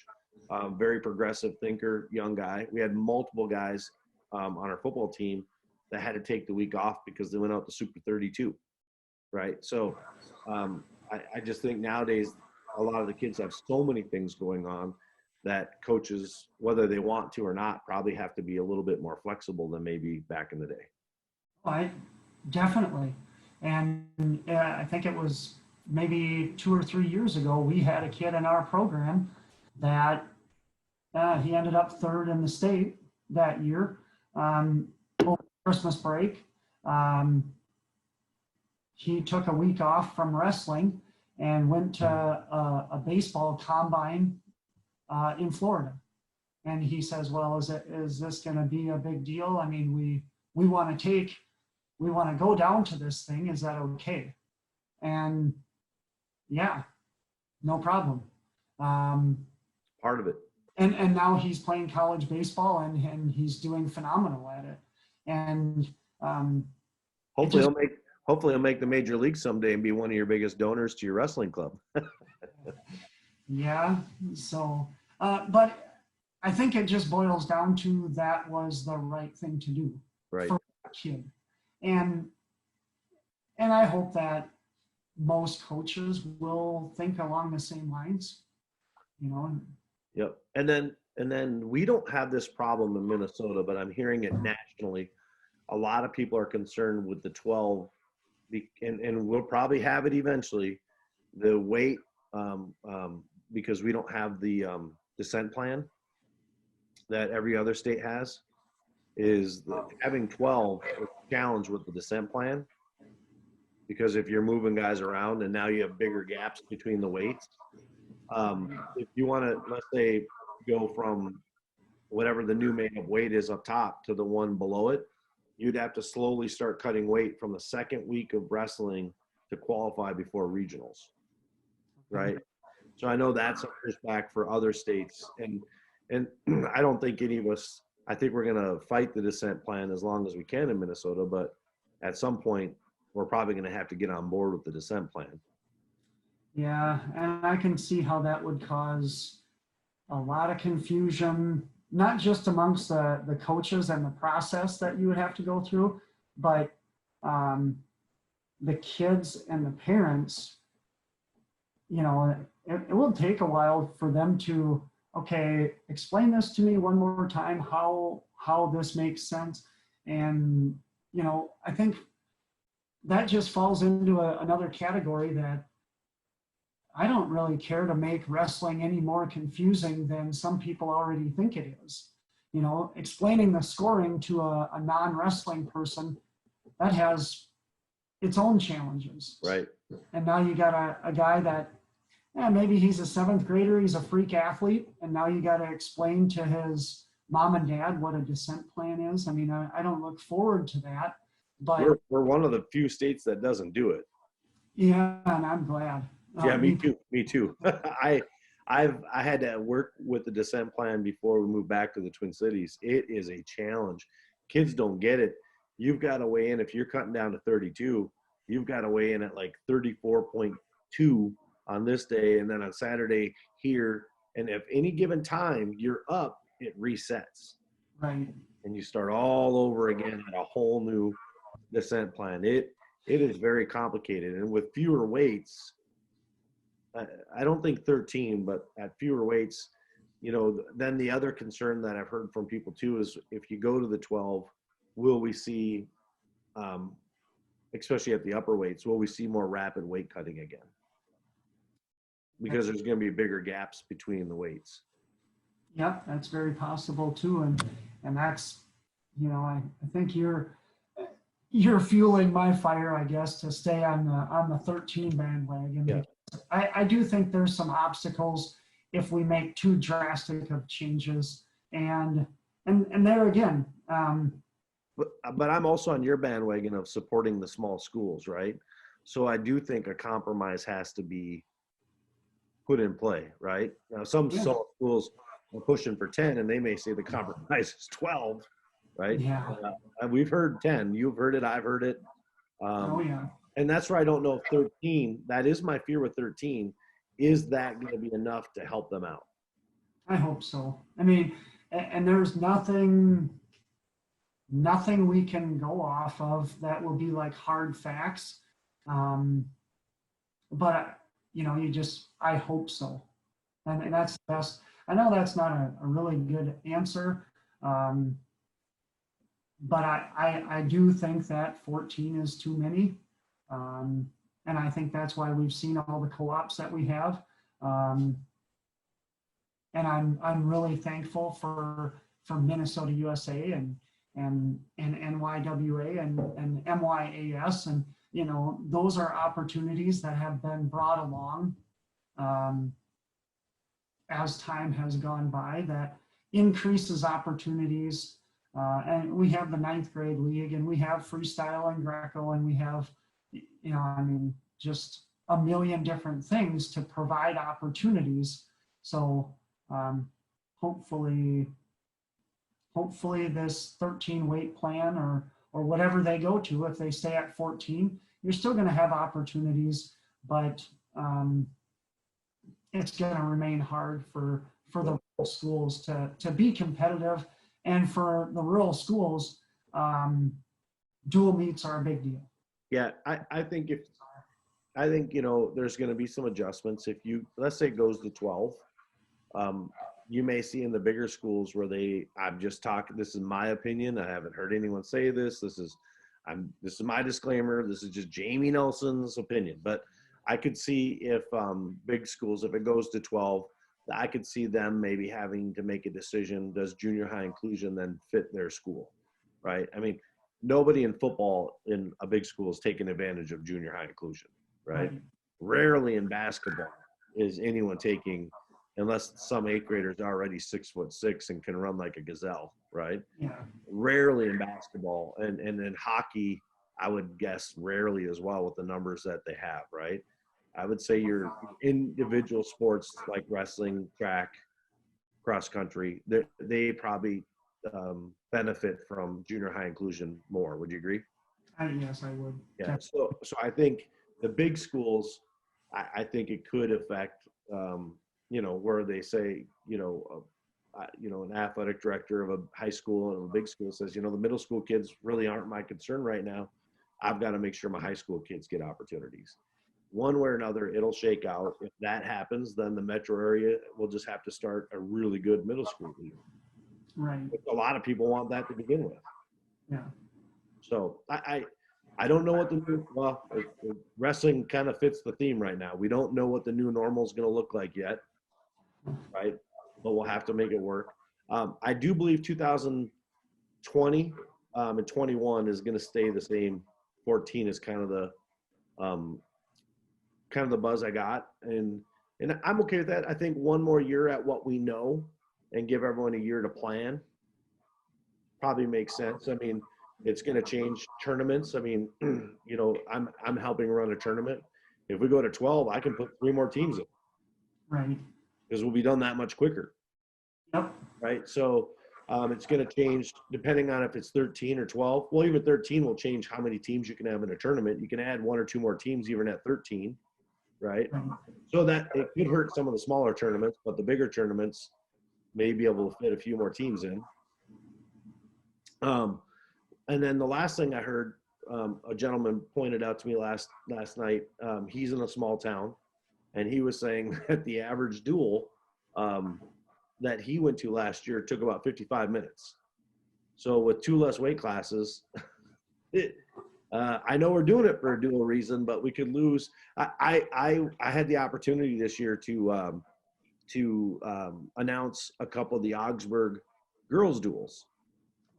very progressive thinker, young guy. We had multiple guys on our football team that had to take the week off because they went out to Super 32, right? So I just think nowadays a lot of the kids have so many things going on that coaches, whether they want to or not, probably have to be a little bit more flexible than maybe back in the day. Right, definitely. And I think it was maybe 2 or 3 years ago, we had a kid in our program that he ended up 3rd in the state that year. Over Christmas break, he took a week off from wrestling and went to a baseball combine in Florida. And he says, well, is this going to be a big deal? I mean, we want to go down to this thing. Is that okay? And yeah, no problem. Part of it. And now he's playing college baseball, and he's doing phenomenal at it. And hopefully he'll make the major league someday and be one of your biggest donors to your wrestling club. Yeah. So, but I think it just boils down to that was the right thing to do for a kid. And I hope that most coaches will think along the same lines, Yep. And then we don't have this problem in Minnesota, but I'm hearing it nationally. A lot of people are concerned with the 12, and we'll probably have it eventually, the weight, because we don't have the descent plan that every other state has, is having 12 is a challenge with the descent plan, because if you're moving guys around and now you have bigger gaps between the weights, if you want to, let's say, go from whatever the new made-up weight is up top to the one below it, you'd have to slowly start cutting weight from the second week of wrestling to qualify before regionals, right? So I know that's a pushback for other states, and I don't think any of us, I think we're going to fight the descent plan as long as we can in Minnesota, but at some point we're probably going to have to get on board with the descent plan. Yeah, and I can see how that would cause a lot of confusion, not just amongst the coaches and the process that you would have to go through, but the kids and the parents. You know, it will take a while for them to, okay, explain this to me one more time, how this makes sense. And, you know, I think that just falls into another category that I don't really care to make wrestling any more confusing than some people already think it is. You know, explaining the scoring to a non-wrestling person, that has its own challenges. Right. And now you got a guy that, yeah, maybe he's a seventh grader, he's a freak athlete, and now you got to explain to his mom and dad what a descent plan is. I mean, I don't look forward to that, but We're one of the few states that doesn't do it. yeah, and I'm glad. Yeah, me too. Me too. I had to work with the descent plan before we moved back to the Twin Cities. It is a challenge. Kids don't get it. You've got to weigh in. If you're cutting down to 32, you've got to weigh in at like 34.2 on this day, and then on Saturday here. And if any given time you're up, it resets. Right. And you start all over again at a whole new descent plan. It is very complicated. And with fewer weights, I don't think 13, but at fewer weights, you know, then the other concern that I've heard from people too is if you go to the 12, will we see, especially at the upper weights, will we see more rapid weight cutting again? Because there's going to be bigger gaps between the weights. Yep, that's very possible too. And that's, you know, I think you're fueling my fire, I guess, to stay on the 13 bandwagon. Yeah. I do think there's some obstacles if we make too drastic of changes. And there again. But I'm also on your bandwagon of supporting the small schools, right? So I do think a compromise has to be put in play, right? Now, some schools are pushing for 10, and they may say the compromise is 12, right? Yeah. We've heard 10. You've heard it. I've heard it. Oh, yeah. And that's where I don't know if 13, that is my fear with 13, is that going to be enough to help them out? I hope so. I mean, and there's nothing we can go off of that will be like hard facts. But, you know, I hope so. And that's the best. I know that's not a really good answer. But I do think that 14 is too many. And I think that's why we've seen all the co-ops that we have. And I'm really thankful for Minnesota USA and NYWA and MYAS. And, you know, those are opportunities that have been brought along as time has gone by that increases opportunities. And we have the 9th grade league, and we have freestyle and Greco, and we have, you know, I mean, just a million different things to provide opportunities. So hopefully this 13 weight plan or whatever they go to, if they stay at 14, you're still going to have opportunities, but it's going to remain hard for the rural schools to be competitive. And for the rural schools, dual meets are a big deal. Yeah, I think you know, there's going to be some adjustments. If you, let's say it goes to 12, you may see in the bigger schools where I'm just talking, this is my opinion. I haven't heard anyone say this. This is my disclaimer. This is just Jamie Nelson's opinion. But I could see if big schools, if it goes to 12, I could see them maybe having to make a decision. Does junior high inclusion then fit their school, right? I mean, nobody in football in a big school is taking advantage of junior high inclusion, right? Rarely in basketball is anyone taking, unless some 8th graders are already 6'6" and can run like a gazelle, right? Yeah. Rarely in basketball, and in hockey, I would guess rarely as well with the numbers that they have, right? I would say your individual sports like wrestling, track, cross country, they probably benefit from junior high inclusion more. Would you agree? Yes, I would. Yeah. So I think the big schools, I think it could affect, where they say, an athletic director of a high school and a big school says, the middle school kids really aren't my concern right now. I've got to make sure my high school kids get opportunities. One way or another, it'll shake out. If that happens, then the metro area will just have to start a really good middle school league. Right. A lot of people want that to begin with. Yeah. So I don't know what the new, wrestling kind of fits the theme right now. We don't know what the new normal is going to look like yet, right? But we'll have to make it work. I do believe 2020 and 21 is going to stay the same. 14 is kind of the buzz I got, and I'm okay with that. I think one more year at what we know and give everyone a year to plan probably makes sense. I mean, it's going to change tournaments. I mean, I'm helping run a tournament. If we go to 12, I can put 3 more teams in. Right. Because we'll be done that much quicker. Yep. Right. So it's going to change depending on if it's 13 or 12. Well, even 13 will change how many teams you can have in a tournament. You can add 1 or 2 more teams even at 13. Right. So that it could hurt some of the smaller tournaments, but the bigger tournaments may be able to fit a few more teams in. And then the last thing I heard, a gentleman pointed out to me last night. He's in a small town, and he was saying that the average duel that he went to last year took about 55 minutes. So with 2 less weight classes, I know we're doing it for a dual reason, but we could lose. I had the opportunity this year to announce a couple of the Augsburg girls duels.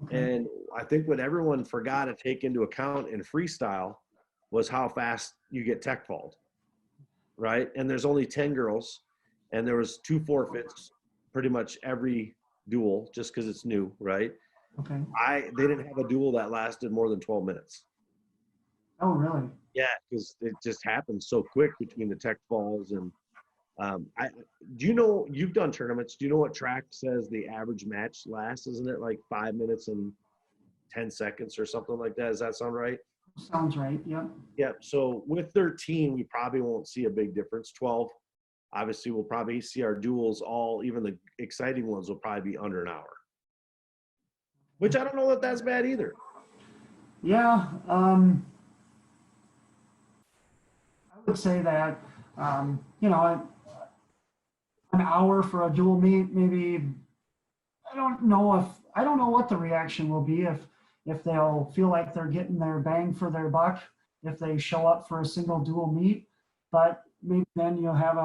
Okay. And I think what everyone forgot to take into account in freestyle was how fast you get tech fauled, right? And there's only 10 girls, and there was 2 forfeits pretty much every duel just because it's new, right? Okay. They didn't have a duel that lasted more than 12 minutes. Oh, really? Yeah, because it just happens so quick between the tech falls and do you know, you've done tournaments, do you know what track says the average match lasts? Isn't it like 5 minutes and 10 seconds or something like that? Does that sound right? Sounds right. Yep. Yeah. So with 13, we probably won't see a big difference. 12, obviously, we'll probably see our duels even the exciting ones will probably be under an hour, which I don't know that that's bad either. Yeah. I would say that, an hour for a dual meet, maybe. I don't know what the reaction will be if they'll feel like they're getting their bang for their buck if they show up for a single dual meet, but maybe then you'll have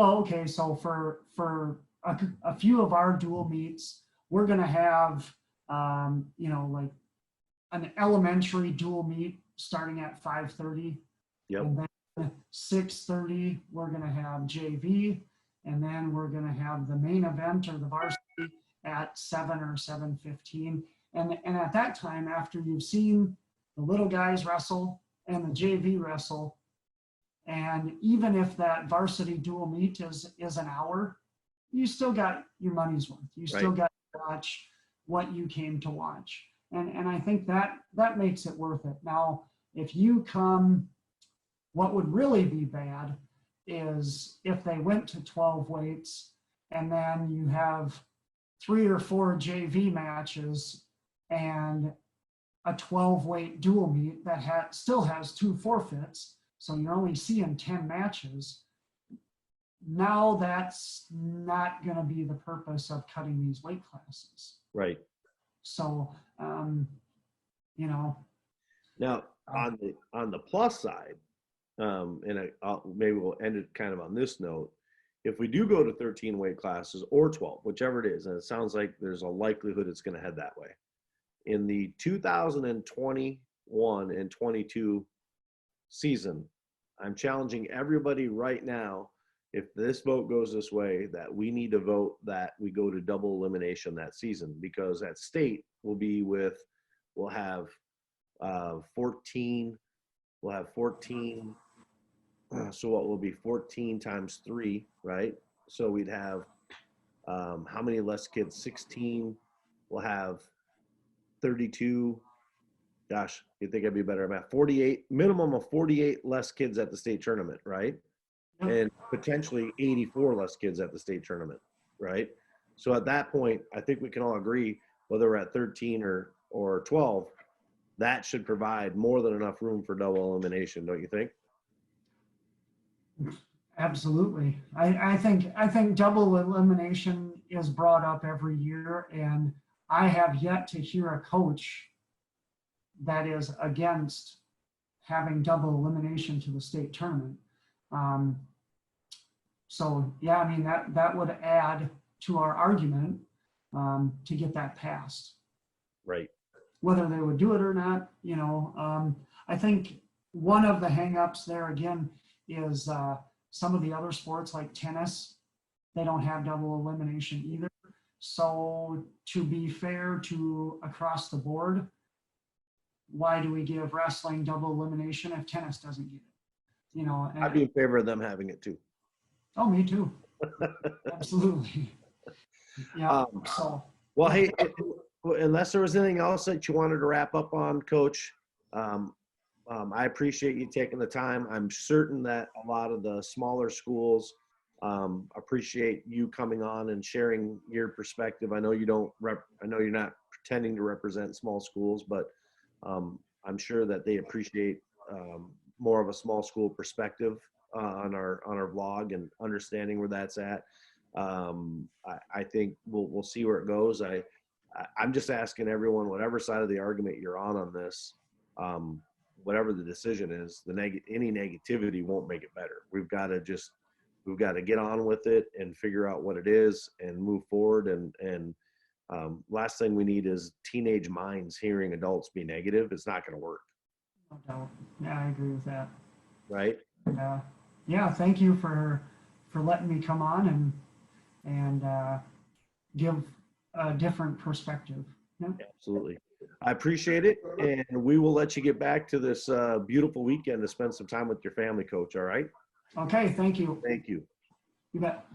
okay, so for a few of our dual meets, we're going to have like an elementary dual meet starting at 5:30. Yep. And then 6:30, we're going to have JV, and then we're going to have the main event or the varsity at 7 or 7:15. And at that time, after you've seen the little guys wrestle and the JV wrestle, and even if that varsity dual meet is an hour, you still got your money's worth. You still got to watch what you came to watch. And I think that makes it worth it. Now, if you come, what would really be bad is if they went to 12 weights and then you have 3 or 4 JV matches and a 12 weight dual meet that still has 2 forfeits. So you're only seeing 10 matches. Now that's not going to be the purpose of cutting these weight classes. Right. So, Now on the plus side, maybe we'll end it kind of on this note. If we do go to 13 weight classes or 12, whichever it is, and it sounds like there's a likelihood it's going to head that way. In the 2021 and 22 season, I'm challenging everybody right now, if this vote goes this way, that we need to vote that we go to double elimination that season, because at state we'll have 14. We'll have 14. So what will be 14 times 3, right? So we'd have How many less kids? 16 will have 32. Gosh, you'd think I'd be better at math. 48, minimum of 48 less kids at the state tournament, right? Yep. And potentially 84 less kids at the state tournament, right? So at that point, I think we can all agree, whether we're at 13 or 12, that should provide more than enough room for double elimination, don't you think? Absolutely. I think double elimination is brought up every year, and I have yet to hear a coach that is against having double elimination to the state tournament. So yeah, I mean, that would add to our argument to get that passed. Right. Whether they would do it or not, you know, I think one of the hangups there again is some of the other sports like tennis, they don't have double elimination either. So to be fair to across the board, why do we give wrestling double elimination if tennis doesn't get it? You know, I'd be in favor of them having it too. Oh, me too. Absolutely. Yeah. So. Well, hey, unless there was anything else that you wanted to wrap up on, Coach, I appreciate you taking the time. I'm certain that a lot of the smaller schools appreciate you coming on and sharing your perspective. I know you don't I know you're not pretending to represent small schools, but I'm sure that they appreciate more of a small school perspective on our vlog and understanding where that's at. I think we'll see where it goes. I'm just asking everyone, whatever side of the argument you're on this, whatever the decision is, any negativity won't make it better. We've got to get on with it and figure out what it is and move forward. And last thing we need is teenage minds hearing adults be negative. It's not going to work. No doubt. Yeah, I agree with that. Right. Yeah. Thank you for letting me come on and give a different perspective. Yeah. Absolutely. I appreciate it. And we will let you get back to this beautiful weekend to spend some time with your family, Coach. All right. Okay. Thank you. Thank you. You bet.